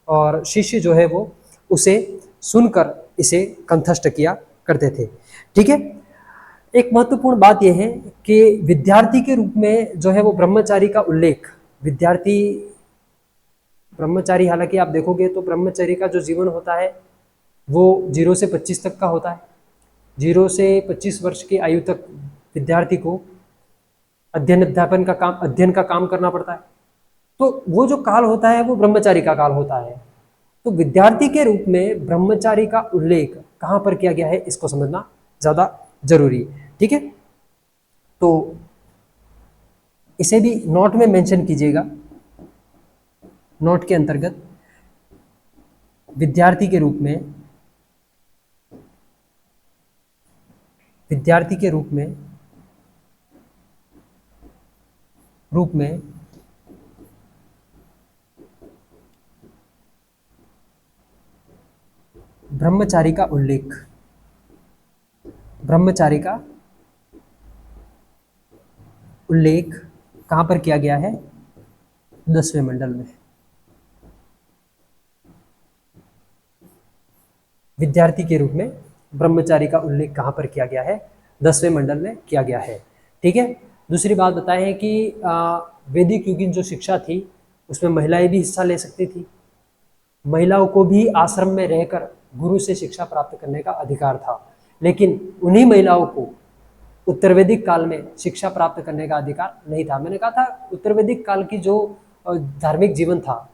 और शिष्य जो है वो उसे सुनकर इसे कंठस्थ किया करते थे। ठीक है, एक महत्वपूर्ण बात यह है कि विद्यार्थी के रूप में जो है वो ब्रह्मचारी का उल्लेख, ब्रह्मचारी हालांकि आप देखोगे तो ब्रह्मचारी का जो जीवन होता है वो 0 से 25 तक का होता है। 0 से 25 वर्ष की आयु तक विद्यार्थी को अध्ययन का काम करना पड़ता है, तो वो जो काल होता है वो ब्रह्मचारी का काल होता है। तो विद्यार्थी के रूप में ब्रह्मचारी का उल्लेख कहाँ पर किया गया है इसको समझना ज़्यादा जरूरी है। ठीक है, तो इसे भी नोट में मेंशन कीजिएगा। नोट के अंतर्गत विद्यार्थी के रूप में ब्रह्मचारी का उल्लेख कहाँ पर किया गया है? 10वें मंडल में। विद्यार्थी के रूप में ब्रह्मचारी का उल्लेख कहाँ पर किया गया है? 10वें मंडल में किया गया है। ठीक है, दूसरी बात बताएं है कि वैदिक युगीन जो शिक्षा थी उसमें महिलाएं भी हिस्सा ले सकती थी। महिलाओं को भी आश्रम में रहकर गुरु से शिक्षा प्राप्त करने का अधिकार था, लेकिन उन्हीं महिलाओं को उत्तर वैदिक काल में शिक्षा प्राप्त करने का अधिकार नहीं था। मैंने कहा था उत्तर वैदिक काल की जो धार्मिक जीवन था,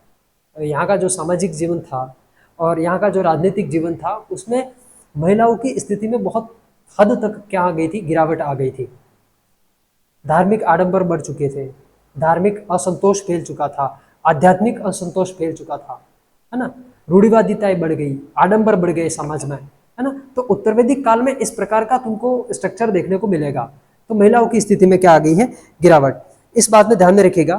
यहाँ का जो सामाजिक जीवन था और यहाँ का जो राजनीतिक जीवन था, उसमें महिलाओं की स्थिति में बहुत हद तक क्या आ गई थी? गिरावट आ गई थी। धार्मिक आडंबर बढ़ चुके थे, धार्मिक असंतोष फैल चुका था, आध्यात्मिक असंतोष फैल चुका था, है ना, रूढ़िवादिताएं बढ़ गई, आडंबर बढ़ गए समाज में, है ना। तो उत्तर वैदिक काल में इस प्रकार का तुमको स्ट्रक्चर देखने को मिलेगा। तो महिलाओं की स्थिति में क्या आ गई है? गिरावट। इस बात में ध्यान में रखिएगा।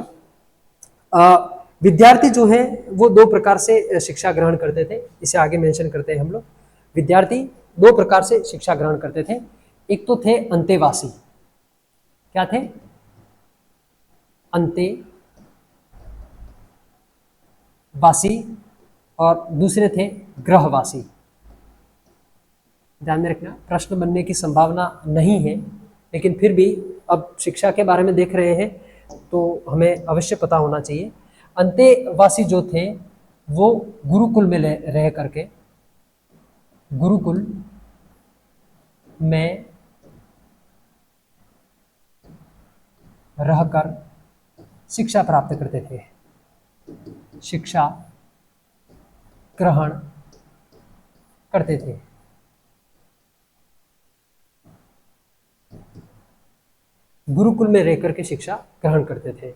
विद्यार्थी जो है वो 2 प्रकार से शिक्षा ग्रहण करते थे, इसे आगे मेंशन करते हैं हम लोग। विद्यार्थी 2 प्रकार से शिक्षा ग्रहण करते थे। एक तो थे अंतेवासी। क्या थे? अंतेवासी। और दूसरे थे ग्रहवासी। ध्यान में रखना, प्रश्न बनने की संभावना नहीं है, लेकिन फिर भी अब शिक्षा के बारे में देख रहे हैं तो हमें अवश्य पता होना चाहिए। अंतेवासी जो थे वो गुरुकुल में रह करके, गुरुकुल में रहकर शिक्षा प्राप्त करते थे, शिक्षा ग्रहण करते थे। गुरुकुल में रहकर के शिक्षा ग्रहण करते थे।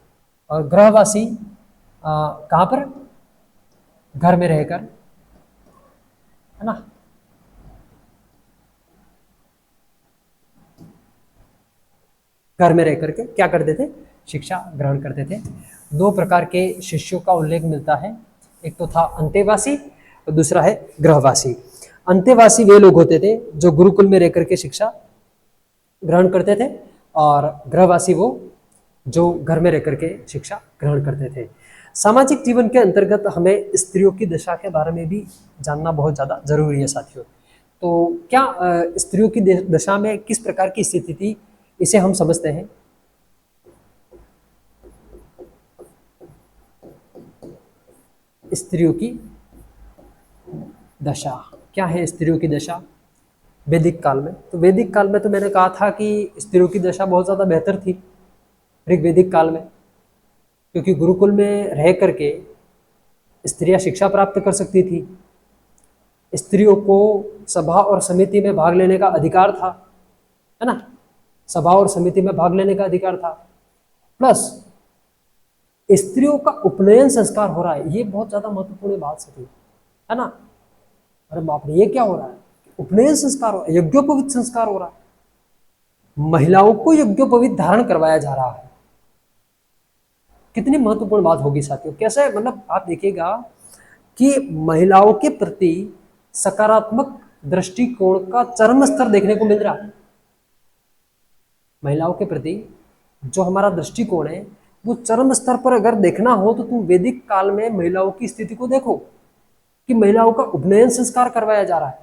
और ग्रहवासी कहाँ पर? घर में रहकर, है ना, घर में रहकर के क्या करते थे? शिक्षा ग्रहण करते थे। 2 प्रकार के शिष्यों का उल्लेख मिलता है, एक तो था अंतेवासी और दूसरा है ग्रहवासी। अंतेवासी वे लोग होते थे जो गुरुकुल में रहकर के शिक्षा ग्रहण करते थे, और ग्रहवासी वो जो घर में रहकर के शिक्षा ग्रहण करते थे। सामाजिक जीवन के अंतर्गत हमें स्त्रियों की दशा के बारे में भी जानना बहुत ज़्यादा जरूरी है साथियों। तो क्या स्त्रियों की दशा में किस प्रकार की स्थिति थी, इसे हम समझते हैं। स्त्रियों की दशा। क्या है स्त्रियों की दशा वैदिक काल में? तो वैदिक काल में तो मैंने कहा था कि स्त्रियों की दशा बहुत ज़्यादा बेहतर थी ऋग्वैदिक काल में, क्योंकि गुरुकुल में रह करके स्त्रियां शिक्षा प्राप्त कर सकती थी, स्त्रियों को सभा और समिति में भाग लेने का अधिकार था, है ना, सभा और समिति में भाग लेने का अधिकार था। प्लस स्त्रियों का उपनयन संस्कार हो रहा है, ये बहुत ज्यादा महत्वपूर्ण बात है ना। अरे बाप रे, ये क्या हो रहा है? उपनयन संस्कार हो रहा है, यज्ञोपवीत संस्कार हो रहा है, महिलाओं को यज्ञोपवीत धारण करवाया जा रहा है। कितनी महत्वपूर्ण बात होगी साथियों। कैसे, मतलब आप देखिएगा कि महिलाओं के प्रति सकारात्मक दृष्टिकोण का चरम स्तर देखने को मिल रहा है। महिलाओं के प्रति जो हमारा दृष्टिकोण है वो चरम स्तर पर अगर देखना हो तो तुम वैदिक काल में महिलाओं की स्थिति को देखो कि महिलाओं का उपनयन संस्कार करवाया जा रहा है,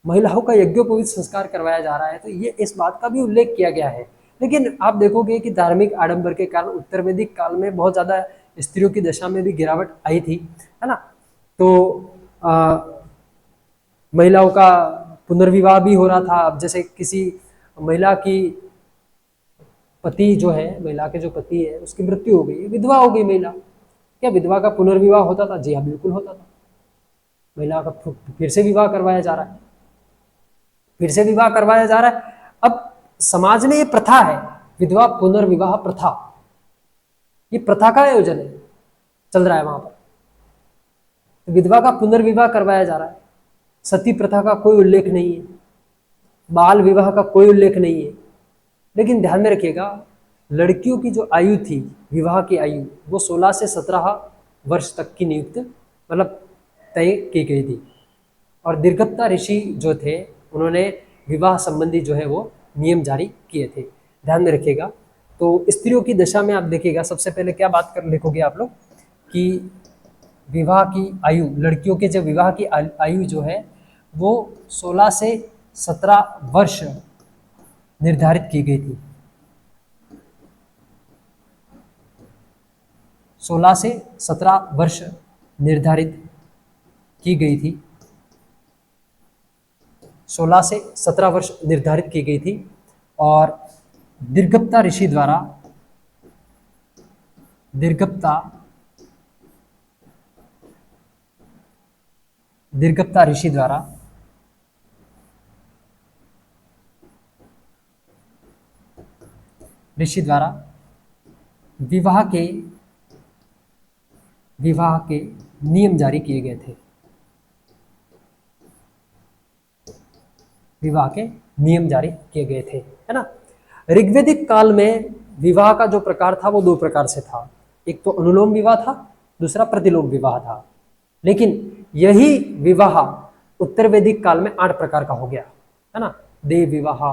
महिलाओं का यज्ञोपवीत संस्कार करवाया जा रहा है। तो ये इस बात का भी उल्लेख किया गया है। लेकिन आप देखोगे कि धार्मिक आडंबर के कारण उत्तर वैदिक काल में बहुत ज्यादा स्त्रियों की दशा में भी गिरावट आई थी, है ना। तो महिलाओं का पुनर्विवाह भी हो रहा था। अब जैसे किसी महिला की पति जो है, महिला के जो पति है उसकी मृत्यु हो गई, विधवा हो गई महिला, क्या विधवा का पुनर्विवाह होता था? जी हाँ, बिल्कुल होता था। महिला का फिर से विवाह करवाया जा रहा है, फिर से विवाह करवाया जा रहा है। अब समाज में ये प्रथा है, विधवा पुनर्विवाह प्रथा, ये प्रथा का आयोजन है, चल रहा है वहां पर। तो विधवा का पुनर्विवाह करवाया जा रहा है, सती प्रथा का कोई उल्लेख नहीं है, बाल विवाह का कोई उल्लेख नहीं है। लेकिन ध्यान में रखिएगा, लड़कियों की जो आयु थी, विवाह की आयु, वो 16 से 17 वर्ष तक की नियुक्त मतलब तय की गई थी। और दीर्घप्ता ऋषि जो थे उन्होंने विवाह संबंधी जो है वो नियम जारी किए थे। ध्यान में रखिएगा। तो स्त्रियों की दशा में आप देखिएगा, सबसे पहले क्या बात कर लिखोगे आप लोग कि विवाह की आयु, लड़कियों के जो विवाह की आयु जो है वो 16 से 17 वर्ष निर्धारित की गई थी। 16 से 17 वर्ष निर्धारित की गई थी, 16 से 17 वर्ष निर्धारित की गई थी। और दीर्घप्ता ऋषि द्वारा, दीर्घप्ता ऋषि द्वारा विवाह के नियम जारी किए गए थे, विवाह के नियम जारी किए गए थे, है ना। ऋग्वैदिक काल में विवाह का जो प्रकार था वो दो प्रकार से था, एक तो अनुलोम विवाह था, दूसरा प्रतिलोम विवाह था। लेकिन यही विवाह उत्तर वैदिक काल में 8 प्रकार का हो गया, है ना। देव विवाह,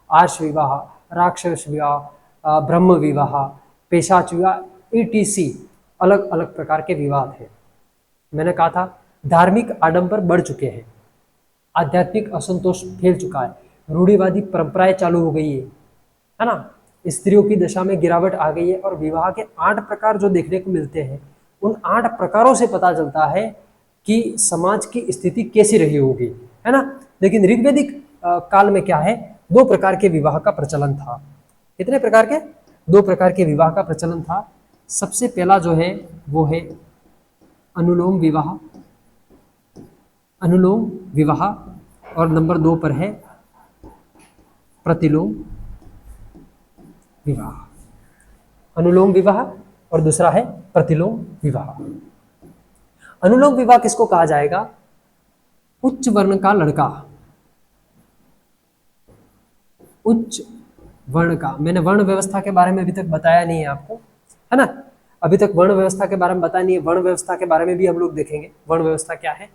आर्ष विवाह, राक्षस विवाह, ब्रह्म विवाह, पेशाच विवाह, ETC अलग अलग प्रकार के विवाह थे। मैंने कहा था धार्मिक आडंबर बढ़ चुके हैं, आध्यात्मिक असंतोष फैल चुका है, रूढ़िवादी परंपराएं चालू हो गई है ना। स्त्रियों की दशा में गिरावट आ गई है और विवाह के 8 प्रकार जो देखने को मिलते हैं, उन 8 प्रकारों से पता चलता है कि समाज की स्थिति कैसी रही होगी, है ना। लेकिन ऋग्वैदिक काल में क्या है, 2 प्रकार के विवाह का प्रचलन था। कितने प्रकार के? 2 प्रकार के विवाह का प्रचलन था। सबसे पहला जो है वो है अनुलोम विवाह, अनुलोम विवाह, और नंबर 2 पर है प्रतिलोम विवाह। अनुलोम विवाह और दूसरा है प्रतिलोम विवाह। अनुलोम विवाह किसको कहा जाएगा? उच्च वर्ण का लड़का, उच्च वर्ण का, मैंने वर्ण व्यवस्था के बारे में अभी तक बताया नहीं है आपको, है ना। अभी तक वर्ण व्यवस्था के बारे में बताया नहीं है, वर्ण व्यवस्था के बारे में भी हम लोग देखेंगे वर्ण व्यवस्था क्या है।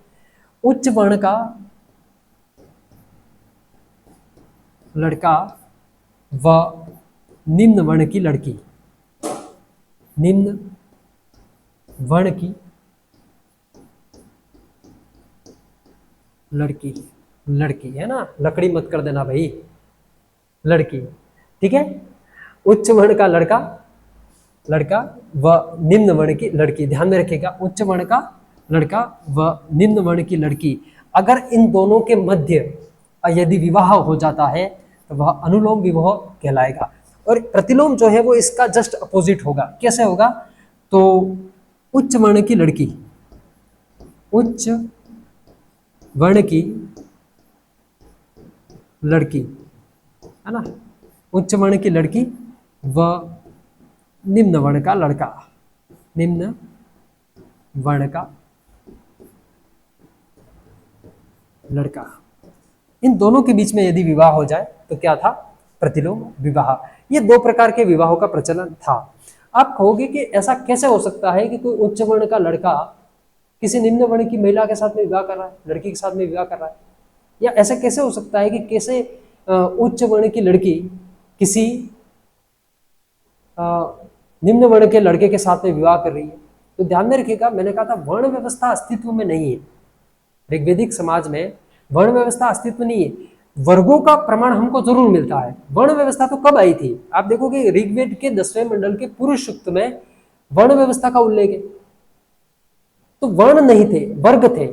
उच्च वर्ण का लड़का व निम्न वर्ण की लड़की, निम्न वर्ण की लड़की, लड़की है ना, लकड़ी मत कर देना भाई, लड़की, ठीक है। उच्च वर्ण का लड़का लड़का व निम्न वर्ण की लड़की, ध्यान में रखिएगा, उच्च वर्ण का लड़का व निम्न वर्ण की लड़की, अगर इन दोनों के मध्य यदि विवाह हो जाता है तो वह अनुलोम विवाह कहलाएगा। और प्रतिलोम जो है वो इसका जस्ट अपोजिट होगा। कैसे होगा? तो उच्च वर्ण की लड़की, उच्च वर्ण की लड़की, है ना, उच्च वर्ण की लड़की व निम्न वर्ण का लड़का, निम्न वर्ण का लड़का, इन दोनों के बीच में यदि विवाह हो जाए तो क्या था? प्रतिलोम विवाह। ये दो प्रकार के विवाहों का प्रचलन था। आप कहोगे कि ऐसा कैसे हो सकता है कि कोई उच्च वर्ण का लड़का किसी निम्न वर्ण की महिला के साथ में विवाह कर रहा है, लड़की के साथ में विवाह कर रहा है? या ऐसा कैसे हो सकता है कि कैसे उच्च वर्ण की लड़की किसी निम्न वर्ण के लड़के के साथ में विवाह कर रही है? तो ध्यान में रखिएगा, मैंने कहा था वर्ण व्यवस्था अस्तित्व में नहीं है। ऋग्वेदिक समाज में वर्ण व्यवस्था अस्तित्व नहीं है। वर्गों का प्रमाण हमको जरूर मिलता है। वर्ण व्यवस्था तो कब आई थी? आप देखोगे ऋग्वेद के 10वें मंडल के पुरुष सूक्त में वर्ण व्यवस्था का उल्लेख है। तो वर्ण नहीं थे, वर्ग थे,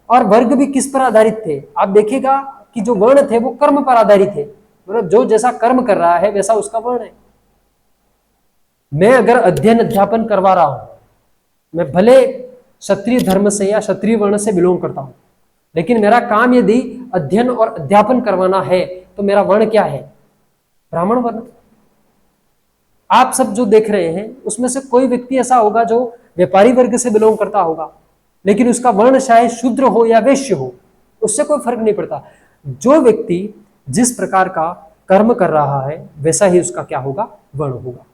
और वर्ग भी किस पर आधारित थे? आप देखिएगा कि जो वर्ण थे वो कर्म पर आधारित थे, मतलब जो जैसा कर्म कर रहा है वैसा उसका वर्ण है। मैं अगर अध्ययन अध्यापन करवा रहा हूं, मैं भले क्षत्रिय धर्म से या क्षत्रिय वर्ण से बिलोंग करता हूं, लेकिन मेरा काम यदि अध्ययन और अध्यापन करवाना है तो मेरा वर्ण क्या है? ब्राह्मण वर्ण। आप सब जो देख रहे हैं उसमें से कोई व्यक्ति ऐसा होगा जो व्यापारी वर्ग से बिलोंग करता होगा, लेकिन उसका वर्ण शायद शूद्र हो या वैश्य हो, उससे कोई फर्क नहीं पड़ता। जो व्यक्ति जिस प्रकार का कर्म कर रहा है वैसा ही उसका क्या होगा? वर्ण होगा।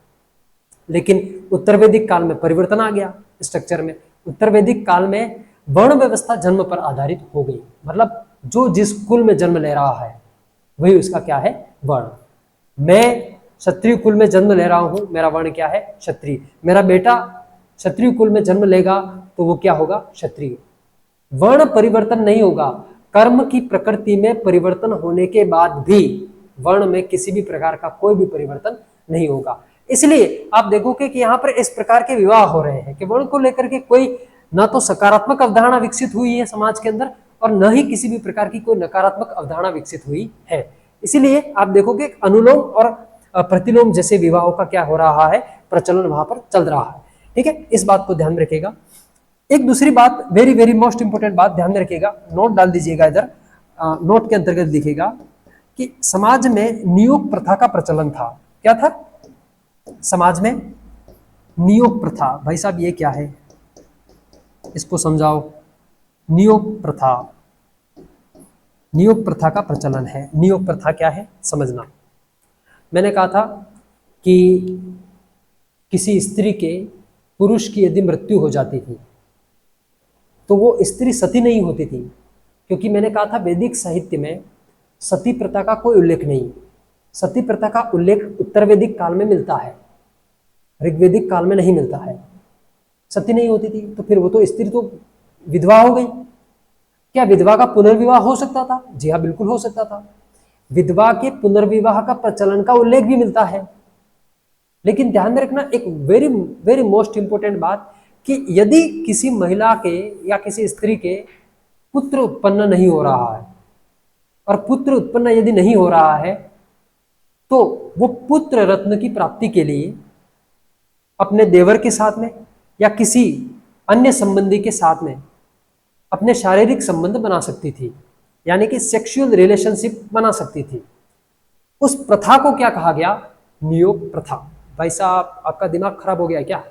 लेकिन उत्तर वैदिक काल में परिवर्तन आ गया स्ट्रक्चर में। उत्तर वैदिक काल में वर्ण व्यवस्था जन्म पर आधारित हो गई, मतलब जो जिस कुल में जन्म ले रहा है वही उसका क्या है? वर्ण। मैं क्षत्रिय कुल में जन्म ले रहा हूं, मेरा वर्ण क्या है? क्षत्रिय। मेरा बेटा क्षत्रिय कुल में जन्म लेगा तो वो क्या होगा? क्षत्रिय। वर्ण परिवर्तन नहीं होगा। कर्म की प्रकृति में परिवर्तन होने के बाद भी वर्ण में किसी भी प्रकार का कोई भी परिवर्तन नहीं होगा। इसलिए आप देखोगे कि यहाँ पर इस प्रकार के विवाह हो रहे हैं कि वर्ण को लेकर के कोई ना तो सकारात्मक अवधारणा विकसित हुई है समाज के अंदर, और न ही किसी भी प्रकार की कोई नकारात्मक अवधारणा विकसित हुई है। इसीलिए आप देखोगे अनुलोम और प्रतिलोम जैसे विवाहों का क्या हो रहा है? प्रचलन वहां पर चल रहा है। ठीक है, इस बात को ध्यान में रखिएगा। एक दूसरी बात, वेरी वेरी मोस्ट इंपोर्टेंट बात ध्यान में रखिएगा, नोट डाल दीजिएगा इधर, नोट के अंतर्गत लिखिएगा कि समाज में नियोग प्रथा का प्रचलन था। क्या था समाज में? नियोग प्रथा। भाई साहब ये क्या है, इसको समझाओ। नियोग प्रथा, नियोग प्रथा का प्रचलन है। नियोग प्रथा क्या है समझना। मैंने कहा था कि किसी स्त्री के पुरुष की यदि मृत्यु हो जाती थी तो वो स्त्री सती नहीं होती थी, क्योंकि मैंने कहा था वैदिक साहित्य में सती प्रथा का कोई उल्लेख नहीं। सती प्रथा का उल्लेख उत्तर वैदिक काल में मिलता है, ऋग्वेदिक काल में नहीं मिलता है। सती नहीं होती थी तो फिर वो तो स्त्री तो विधवा हो गई। क्या विधवा का पुनर्विवाह हो सकता था? जी हाँ, बिल्कुल हो सकता था। विधवा के पुनर्विवाह का प्रचलन का उल्लेख भी मिलता है। लेकिन ध्यान में रखना एक वेरी वेरी मोस्ट इंपोर्टेंट बात कि यदि किसी महिला के या किसी स्त्री के पुत्र उत्पन्न नहीं हो रहा है, और पुत्र उत्पन्न यदि नहीं हो रहा है तो वो पुत्र रत्न की प्राप्ति के लिए अपने देवर के साथ में या किसी अन्य संबंधी के साथ में अपने शारीरिक संबंध बना सकती थी, यानी कि सेक्सुअल रिलेशनशिप बना सकती थी। उस प्रथा को क्या कहा गया? नियोग प्रथा। भाई साहब आपका दिमाग खराब हो गया क्या?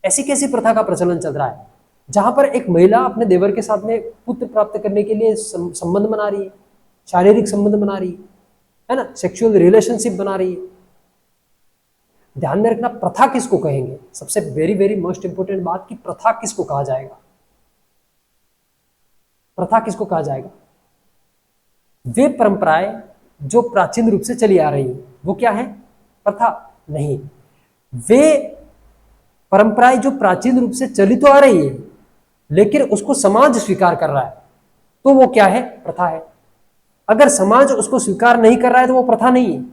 ऐसी कैसी प्रथा का प्रचलन चल रहा है जहां पर एक महिला अपने देवर के साथ में पुत्र प्राप्त करने के लिए संबंध बना रही है, शारीरिक संबंध बना रही है ना, सेक्सुअल रिलेशनशिप बना रही है। ध्यान में रखना प्रथा किसको कहेंगे? सबसे वेरी वेरी मोस्ट इंपोर्टेंट बात कि प्रथा किसको कहा जाएगा? प्रथा किसको कहा जाएगा? वे परंपराएं जो प्राचीन रूप से चली आ रही है वो क्या है? प्रथा नहीं। वे परंपराएं जो प्राचीन रूप से चली तो आ रही है लेकिन उसको समाज स्वीकार कर रहा है तो वो क्या है? प्रथा है। अगर समाज उसको स्वीकार नहीं कर रहा है तो वो प्रथा नहीं है।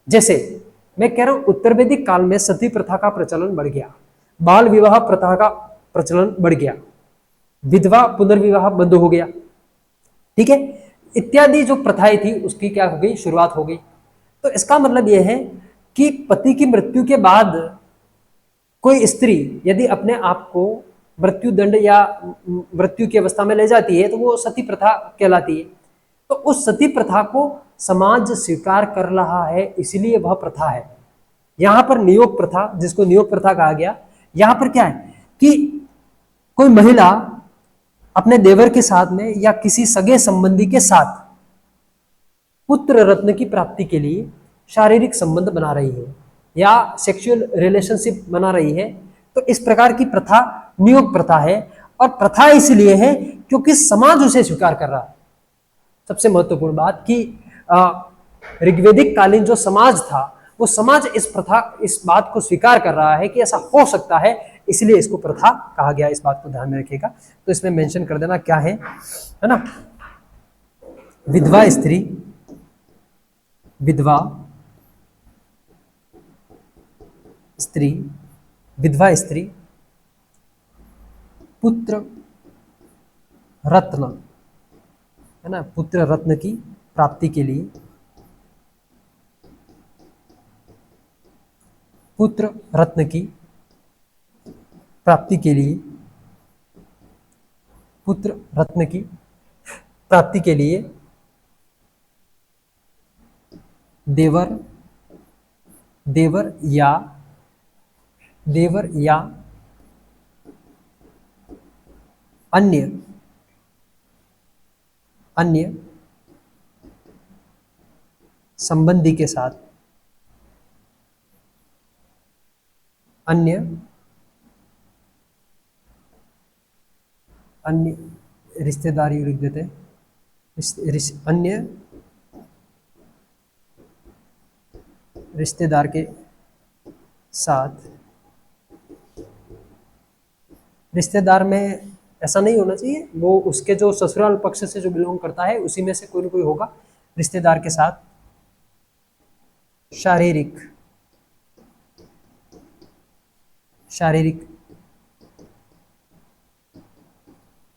जैसे मैं कह रहा हूं उत्तर वैदिक काल में सती प्रथा का प्रचलन बढ़ गया, बाल विवाह प्रथा का प्रचलन बढ़ गया, विधवा पुनर्विवाह बंद हो गया, ठीक है, इत्यादि जो प्रथाएं थी उसकी क्या हो गई, शुरुआत हो गई। तो इसका मतलब यह है कि पति की मृत्यु के बाद कोई स्त्री यदि अपने आप को मृत्यु दंड या मृत्यु की अवस्था में ले जाती है तो वो सती प्रथा कहलाती है। तो उस सती प्रथा को समाज स्वीकार कर रहा है, इसलिए वह प्रथा है। यहां पर नियोग प्रथा, जिसको नियोग प्रथा कहा गया, यहां पर क्या है कि कोई महिला अपने देवर के साथ में या किसी सगे संबंधी के साथ पुत्र रत्न की प्राप्ति के लिए शारीरिक संबंध बना रही है या सेक्सुअल रिलेशनशिप बना रही है, तो इस प्रकार की प्रथा नियोग प्रथा है। और प्रथा इसलिए है क्योंकि समाज उसे स्वीकार कर रहा है। सबसे महत्वपूर्ण बात कि ऋग्वैदिक कालीन जो समाज था वो समाज इस प्रथा, इस बात को स्वीकार कर रहा है कि ऐसा हो सकता है, इसलिए इसको प्रथा कहा गया। इस बात को ध्यान में रखिएगा। तो इसमें मेंशन कर देना क्या है ना, विधवा स्त्री, विधवा स्त्री, विधवा स्त्री पुत्र रत्न, है ना, पुत्र रत्न की प्राप्ति के लिए, पुत्र रत्न की प्राप्ति के लिए, पुत्र रत्न की प्राप्ति के लिए देवर या अन्य संबंधी के साथ, अन्य रिश्तेदारी लिख देते हैं, अन्य रिश्तेदार के साथ। रिश्तेदार में ऐसा नहीं होना चाहिए, वो उसके जो ससुराल पक्ष से जो बिलोंग करता है उसी में से कोई ना कोई होगा। रिश्तेदार के साथ शारीरिक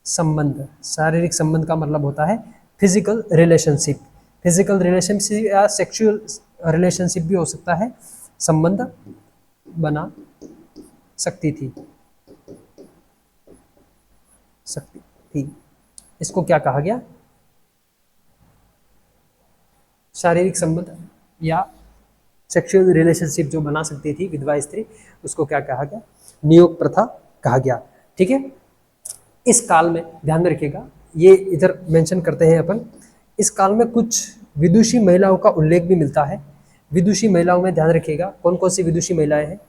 संबंध। शारीरिक संबंध का मतलब होता है फिजिकल रिलेशनशिप। फिजिकल रिलेशनशिप या सेक्सुअल रिलेशनशिप भी हो सकता है, संबंध बना सकती थी। इसको क्या कहा गया, शारीरिक संबंध या सेक्सुअल रिलेशनशिप जो बना सकती थी विधवा स्त्री, उसको क्या कहा गया, नियोग प्रथा कहा गया। ठीक है, इस काल में ध्यान में रखिएगा, ये इधर मेंशन करते हैं अपन, इस काल में कुछ विदुषी महिलाओं का उल्लेख भी मिलता है। विदुषी महिलाओं में ध्यान रखिएगा कौन कौन सी विदुषी महिलाएं हैं,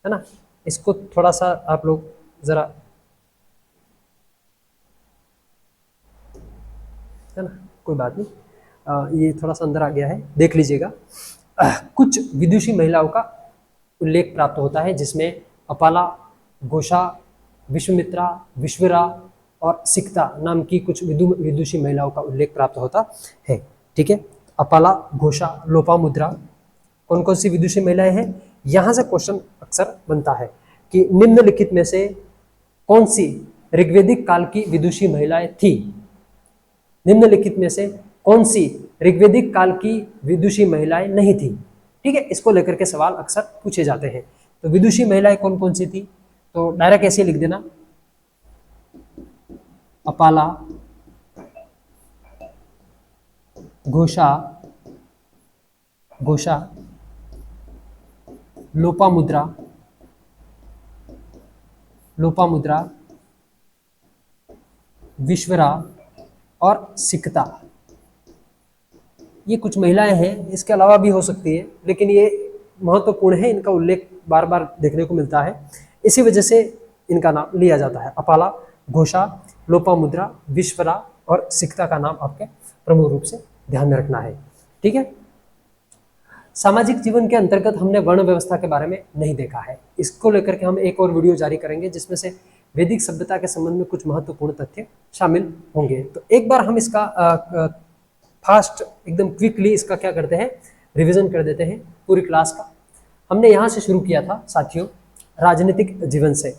है ना, इसको थोड़ा सा आप लोग जरा, है ना, कोई बात नहीं, ये थोड़ा सा अंदर आ गया है, देख लीजिएगा। कुछ विदुषी महिलाओं का उल्लेख प्राप्त होता है जिसमें अपाला, घोषा, विश्वमित्रा, विश्वरा और सिक्ता नाम की कुछ विदुषी महिलाओं का उल्लेख प्राप्त होता है। ठीक है, अपाला, घोषा, लोपामुद्रा, कौन कौन सी विदुषी महिलाएं हैं। यहां से क्वेश्चन अक्सर बनता है कि निम्नलिखित में से कौन सी ऋग्वैदिक काल की विदुषी महिलाएं थी। निम्नलिखित में से कौन सी ऋग्वैदिक काल की विदुषी महिलाएं नहीं थी। ठीक है, इसको लेकर के सवाल अक्सर पूछे जाते हैं। तो विदुषी महिलाएं कौन कौन सी थी, तो डायरेक्ट ऐसे लिख देना, अपाला, घोषा, लोपामुद्रा, विश्वरा और सिक्ता। ये कुछ महिलाएं हैं, इसके अलावा भी हो सकती है, लेकिन ये महत्वपूर्ण है, इनका उल्लेख बार बार देखने को मिलता है, इसी वजह से इनका नाम लिया जाता है। अपाला, घोषा, लोपामुद्रा, विश्वरा और सिक्ता का नाम आपके प्रमुख रूप से ध्यान में रखना है। ठीक है, सामाजिक जीवन के अंतर्गत हमने वर्ण व्यवस्था के बारे में नहीं देखा है, इसको लेकर के हम एक और वीडियो जारी करेंगे जिसमें से वैदिक सभ्यता के संबंध में कुछ महत्वपूर्ण तथ्य शामिल होंगे। तो एक बार हम इसका फास्ट एकदम क्विकली इसका क्या करते हैं, रिवीजन कर देते हैं पूरी क्लास का। हमने यहाँ से शुरू किया था साथियों राजनीतिक जीवन से।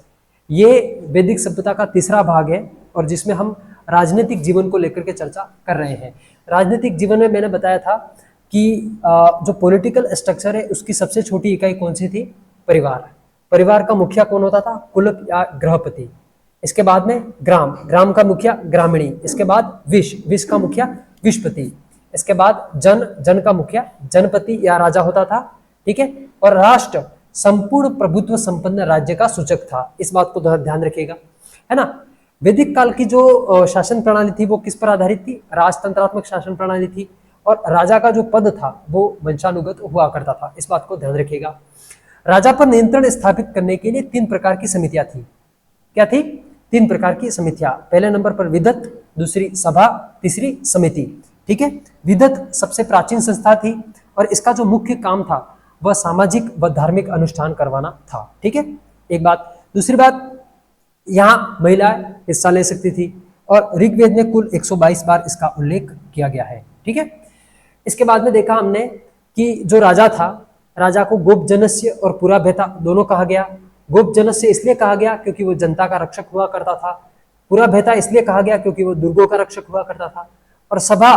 ये वैदिक सभ्यता का तीसरा भाग है और जिसमें हम राजनीतिक जीवन को लेकर के चर्चा कर रहे हैं। राजनीतिक जीवन में मैंने बताया था कि जो पॉलिटिकल स्ट्रक्चर है उसकी सबसे छोटी इकाई कौन सी थी? परिवार। परिवार का मुखिया कौन होता था? कुल या गृहपति। इसके बाद में ग्राम, ग्राम का मुखिया ग्रामीणी। इसके बाद विश, विश का मुखिया विशपति। इसके बाद जन, जन का मुखिया जनपति या राजा होता था, ठीक है। और राष्ट्र संपूर्ण प्रभुत्व संपन्न राज्य का सूचक था। इस बात को ध्यान रखिएगा, है ना। वैदिक काल की जो शासन प्रणाली थी वो किस पर आधारित थी? राजतंत्रात्मक शासन प्रणाली थी। और राजा का जो पद था वो वंशानुगत हुआ करता था। इस बात को ध्यान रखिएगा। राजा पर नियंत्रण स्थापित करने के लिए 3 प्रकार की समितियां थी। क्या थी? 3 प्रकार की समितियां। पहले नंबर पर विदत, दूसरी सभा, तीसरी समिति, ठीक है। विदत सबसे प्राचीन संस्था थी और इसका जो मुख्य काम था वह सामाजिक व धार्मिक अनुष्ठान करवाना था, ठीक है। एक बात। दूसरी बात, यहाँ महिलाएं हिस्सा ले सकती थी और ऋग्वेद में कुल 122 बार इसका उल्लेख किया गया है, ठीक है। इसके बाद में देखा हमने कि जो राजा था, राजा को गोपजनस्य और पुराभेता दोनों कहा गया। गोपजनस्य इसलिए कहा गया क्योंकि वो जनता का रक्षक हुआ करता था। पुराभेता इसलिए कहा गया क्योंकि वो दुर्गों का रक्षक हुआ करता था। और सभा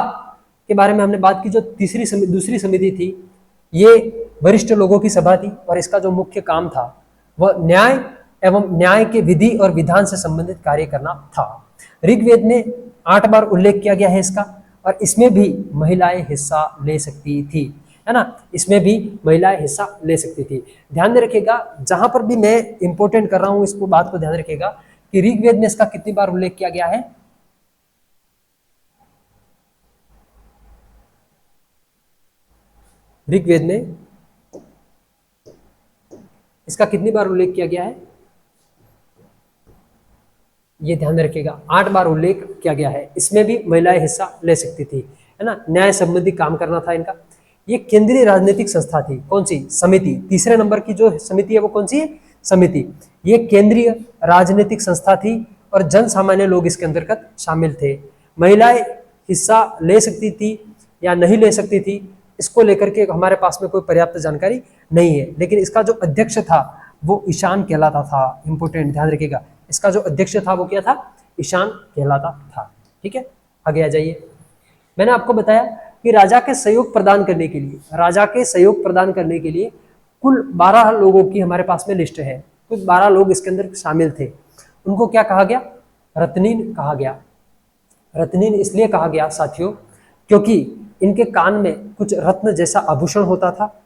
के बारे में हमने बात की, जो दूसरी समिति थी, ये वरिष्ठ लोगों की सभा थी और इसका जो मुख्य काम था वह न्याय एवं न्याय के विधि और विधान से संबंधित कार्य करना था। ऋग्वेद में 8 बार उल्लेख किया गया है इसका और इसमें भी महिलाएं हिस्सा ले सकती थी, है ना। इसमें भी महिलाएं हिस्सा ले सकती थी। ध्यान में रखिएगा, जहां पर भी मैं इंपोर्टेंट कर रहा हूं इसको बात को ध्यान रखिएगा कि ऋग्वेद में इसका कितनी बार उल्लेख किया गया है? ऋग्वेद में इसका कितनी बार उल्लेख किया गया है? ये ध्यान रखिएगा, 8 बार उल्लेख किया गया है। इसमें भी महिलाएं हिस्सा ले सकती थी, है ना। न्याय संबंधी काम करना था इनका। ये केंद्रीय राजनीतिक संस्था थी। कौन सी? समिति। तीसरे नंबर की जो समिति है वो कौन सी है? समिति। ये केंद्रीय राजनीतिक संस्था थी और जन सामान्य लोग इसके अंतर्गत शामिल थे। महिलाएं हिस्सा ले सकती थी या नहीं ले सकती थी, इसको लेकर के हमारे पास में कोई पर्याप्त जानकारी नहीं है। लेकिन इसका जो अध्यक्ष था वो ईशान कहलाता था। इंपोर्टेंट, ध्यान रखिएगा, इसका जो अध्यक्ष था वो क्या था? ईशान कहलाता था, ठीक है। आगे आ जाइए। मैंने आपको बताया कि राजा के सहयोग प्रदान करने के लिए कुल 12 लोगों की हमारे पास में लिस्ट है। कुल 12 लोग इसके अंदर शामिल थे। उनको क्या कहा गया? रत्नीन कहा गया। रत्नीन इसलिए कहा गया साथियों क्योंकि इनके कान में कुछ रत्न जैसा आभूषण होता था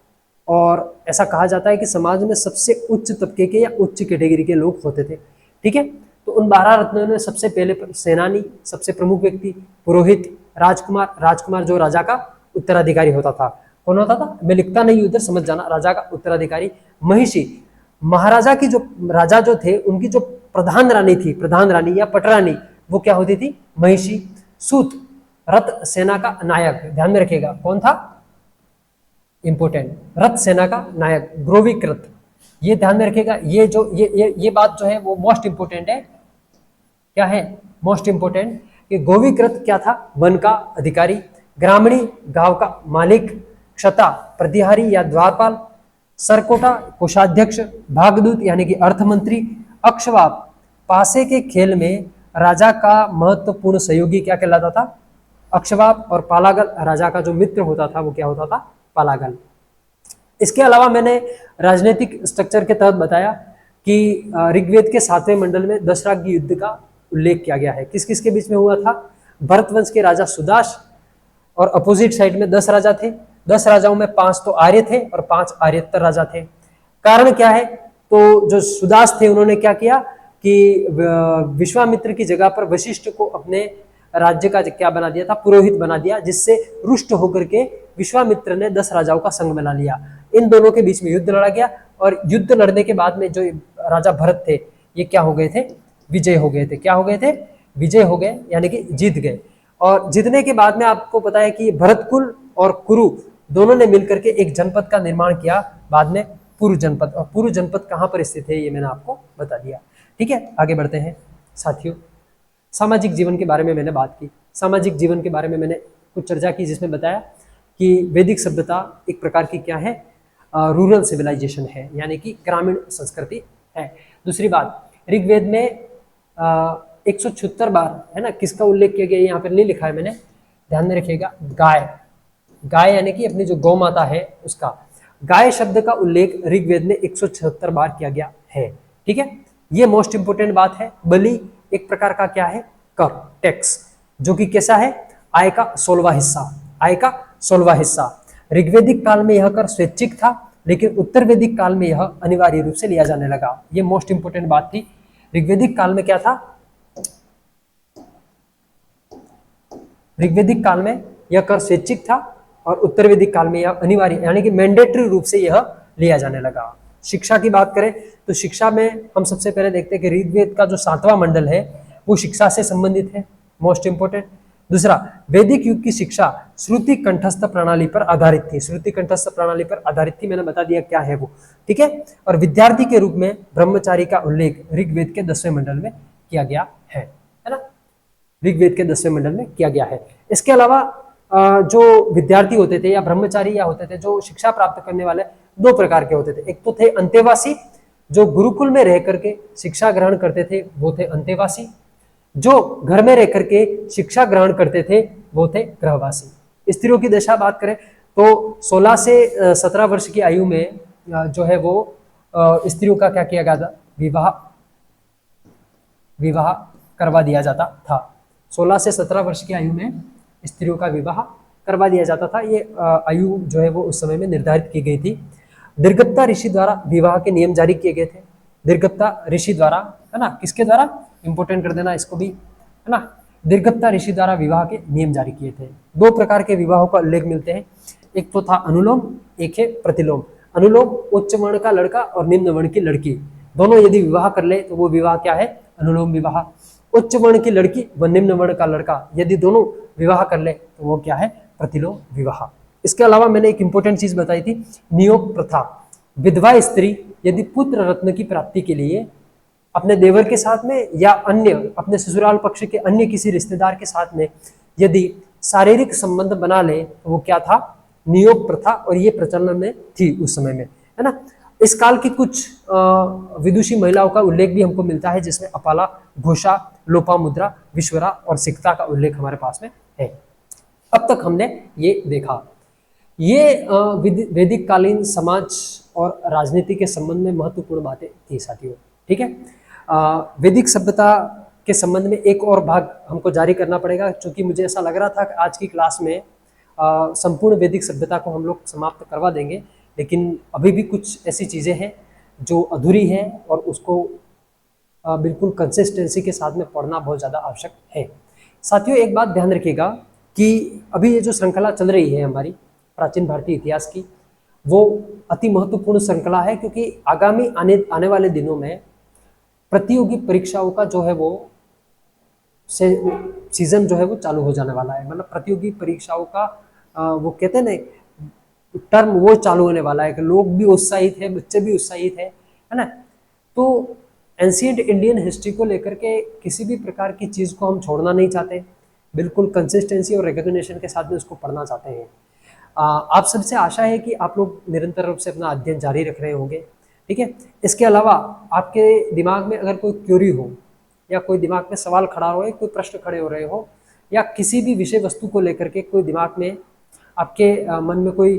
और ऐसा कहा जाता है कि समाज में सबसे उच्च तबके के या उच्च कैटेगरी के लोग होते थे, ठीक है। तो उन 12 रत्नों में सबसे पहले सेनानी, सबसे प्रमुख व्यक्ति, पुरोहित, राजकुमार। राजकुमार जो राजा का उत्तराधिकारी होता था। कौन होता था? मैं लिखता नहीं, उधर समझ जाना। राजा का उत्तराधिकारी। महिषी, महाराजा की जो राजा जो थे उनकी जो प्रधान रानी थी, प्रधान रानी या पटरानी, वो क्या होती थी? महिषी। सूत, रथ सेना का नायक। ध्यान में रखिएगा, कौन था? इंपोर्टेंट, रथ सेना का नायक। ग्रोविकृत, ये ध्यान में रखिएगा। ये जो ये बात जो है वो मोस्ट इंपोर्टेंट है। क्या है मोस्ट इंपोर्टेंट? कि गोविकृत क्या था? वन का अधिकारी। ग्रामीणी, गांव का मालिक। क्षता, प्रतिहारी या द्वारपाल। सरकोटा, कोषाध्यक्ष। भागदूत यानी कि अर्थमंत्री। अक्षवाप, पासे के खेल में राजा का महत्वपूर्ण सहयोगी क्या कहलाता था? अक्षवाप। और पालागल, राजा का जो मित्र होता था वो क्या होता था? पालागल। इसके अलावा मैंने राजनीतिक स्ट्रक्चर के तहत बताया कि ऋग्वेद के 7वें मंडल में दशराज्ञ युद्ध का उल्लेख किया गया है। किस किस के बीच में हुआ था? भरत वंश के राजा सुदास और अपोजिट साइड में 10 राजा थे। 10 राजाओं में 5 तो आर्य थे और 5 आर्यतर राजा थे। कारण क्या है? तो जो सुदास थे उन्होंने क्या किया कि विश्वामित्र की जगह पर वशिष्ठ को अपने राज्य का क्या बना दिया था? पुरोहित बना दिया, जिससे रुष्ट होकर के विश्वामित्र ने 10 राजाओं का संग बना लिया। इन दोनों के बीच में युद्ध लड़ा गया और युद्ध लड़ने के बाद में जो राजा भरत थे ये क्या हो गए थे? विजय हो गए थे। क्या हो गए थे? विजय हो गए, यानी कि जीत गए। और जीतने के बाद में आपको पता है कि भरतकुल और कुरु दोनों ने मिलकर के एक जनपद का निर्माण किया, बाद में पुरु जनपद। और पुरु जनपद कहाँ पर स्थित है ये मैंने आपको बता दिया, ठीक है। आगे बढ़ते हैं साथियों। सामाजिक जीवन के बारे में मैंने बात की। सामाजिक जीवन के बारे में मैंने कुछ चर्चा की जिसमें बताया कि वैदिक सभ्यता एक प्रकार की क्या है, रूरल सिविलाइजेशन है, यानी कि ग्रामीण संस्कृति है। दूसरी बात, ऋग्वेद में 176 बार है ना किसका उल्लेख किया गया, यहाँ पर नहीं लिखा है मैंने, ध्यान में रखिएगा। गाय, गाय यानी कि अपनी जो गौ माता है उसका, गाय शब्द का उल्लेख ऋग्वेद में 176 बार किया गया है। ठीक है, ये मोस्ट इंपोर्टेंट बात है। बलि एक प्रकार का क्या है, कर, टैक्स, जो कि कैसा है, आय का 16वां हिस्सा, आय का 16वां हिस्सा। ऋग्वेदिक काल में यह कर स्वैच्छिक था, लेकिन उत्तर वैदिक काल में यह अनिवार्य रूप से लिया जाने लगा। ये मोस्ट इंपोर्टेंट बात थी। ऋग्वेदिक काल में क्या था, ऋग्वेदिक काल में यह कर स्वैच्छिक था और उत्तर वैदिक काल में यह अनिवार्य यानी कि मैंडेटरी रूप से यह लिया जाने लगा। शिक्षा की बात करें तो शिक्षा में हम सबसे पहले देखते हैं कि ऋग्वेद का जो 7वां मंडल है वो शिक्षा से संबंधित है, मोस्ट इंपोर्टेंट। दूसरा, वैदिक युग की शिक्षा श्रुति कंठस्थ प्रणाली पर आधारित थी, श्रुति कंठस्थ प्रणाली पर आधारित थी, मैंने बता दिया क्या है वो। ठीक है, और विद्यार्थी के रूप में ब्रह्मचारी का उल्लेख ऋग्वेद के 10वें मंडल में किया गया है ना, ऋग्वेद के 10वें मंडल में किया गया है। इसके अलावा जो विद्यार्थी होते थे या ब्रह्मचारी या होते थे, जो शिक्षा प्राप्त करने वाले, दो प्रकार के होते थे। एक तो थे अंतेवासी, जो गुरुकुल में रह करके शिक्षा ग्रहण करते थे वो थे अंतेवासी। जो घर में रह करके शिक्षा ग्रहण करते थे वो थे गृहवासी। स्त्रियों की दशा बात करें तो 16 से 17 वर्ष की आयु में जो है वो स्त्रियों का क्या किया गया था, विवाह करवा दिया जाता था। 16 से 17 वर्ष की आयु में स्त्रियों का विवाह करवा दिया जाता था। ये आयु जो है वो उस समय में निर्धारित की गई थी। दीर्घत्ता ऋषि द्वारा विवाह के नियम जारी किए गए थे। दीर्घत्ता ऋषि द्वारा, है ना, किसके द्वारा, इंपोर्टेंट कर देना इसको भी, है ना, दीर्घत्ता ऋषि द्वारा विवाह के नियम जारी किए थे। दो प्रकार के विवाहों का उल्लेख मिलते हैं, एक तो था अनुलोम, एक है प्रतिलोम। अनुलोम उच्च वर्ण का लड़का और निम्न वर्ण की लड़की दोनों यदि विवाह कर ले तो वो विवाह क्या है, अनुलोम विवाह। उच्च वर्ण की लड़की व निम्न वर्ण का लड़का यदि दोनों विवाह कर ले तो वो क्या है, प्रतिलोम विवाह। इसके अलावा मैंने एक इंपॉर्टेंट चीज बताई थी, नियोग प्रथा। विधवा स्त्री यदि पुत्र रत्न की प्राप्ति के लिए अपने देवर के साथ में या अन्य अपने ससुराल पक्ष के अन्य किसी रिश्तेदार के साथ में यदि शारीरिक संबंध बना ले तो वो क्या था, नियोग प्रथा, और ये प्रचलन में थी उस समय में, है ना। इस काल की कुछ विदुषी महिलाओं का उल्लेख भी हमको मिलता है, जिसमें अपाला, घोषा, लोपामुद्रा, विश्वरा और सिकता का उल्लेख हमारे पास में है। अब तक हमने ये देखा, ये वैदिक कालीन समाज और राजनीति के संबंध में महत्वपूर्ण बातें थी साथियों। ठीक है, वैदिक सभ्यता के संबंध में एक और भाग हमको जारी करना पड़ेगा, क्योंकि मुझे ऐसा लग रहा था कि आज की क्लास में संपूर्ण वैदिक सभ्यता को हम लोग समाप्त करवा देंगे, लेकिन अभी भी कुछ ऐसी चीज़ें हैं जो अधूरी हैं और उसको बिल्कुल कंसिस्टेंसी के साथ में पढ़ना बहुत ज़्यादा आवश्यक है। साथियों, एक बात ध्यान रखिएगा कि अभी ये जो श्रृंखला चल रही है हमारी प्राचीन भारतीय इतिहास की, वो अति महत्वपूर्ण श्रृंखला है, क्योंकि आगामी आने वाले दिनों में प्रतियोगी परीक्षाओं का जो है वो सीजन जो है वो चालू हो जाने वाला है। मतलब प्रतियोगी परीक्षाओं का वो कहते हैं ना टर्म, वो चालू होने वाला है कि लोग भी उत्साहित है, बच्चे भी उत्साहित है ना। तो एंशिएंट इंडियन हिस्ट्री को लेकर के किसी भी प्रकार की चीज़ को हम छोड़ना नहीं चाहते, बिल्कुल कंसिस्टेंसी और रिकॉग्निशन के साथ में उसको पढ़ना चाहते हैं। आप सबसे आशा है कि आप लोग निरंतर रूप से अपना अध्ययन जारी रख रहे होंगे। ठीक है, इसके अलावा आपके दिमाग में अगर कोई क्यूरी हो या कोई दिमाग में सवाल खड़ा हो, कोई प्रश्न खड़े हो रहे हो, या किसी भी विषय वस्तु को लेकर के कोई दिमाग में आपके मन में कोई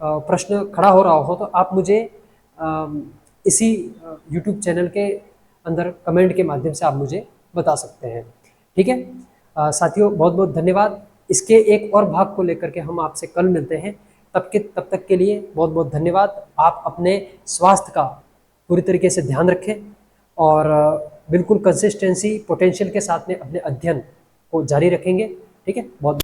प्रश्न खड़ा हो रहा हो, तो आप मुझे इसी YouTube चैनल के अंदर कमेंट के माध्यम से आप मुझे बता सकते हैं। ठीक है साथियों, बहुत बहुत धन्यवाद। इसके एक और भाग को लेकर के हम आपसे कल मिलते हैं। तब तक के लिए बहुत बहुत धन्यवाद। आप अपने स्वास्थ्य का पूरी तरीके से ध्यान रखें और बिल्कुल कंसिस्टेंसी पोटेंशियल के साथ में अपने अध्ययन को जारी रखेंगे। ठीक है, बहुत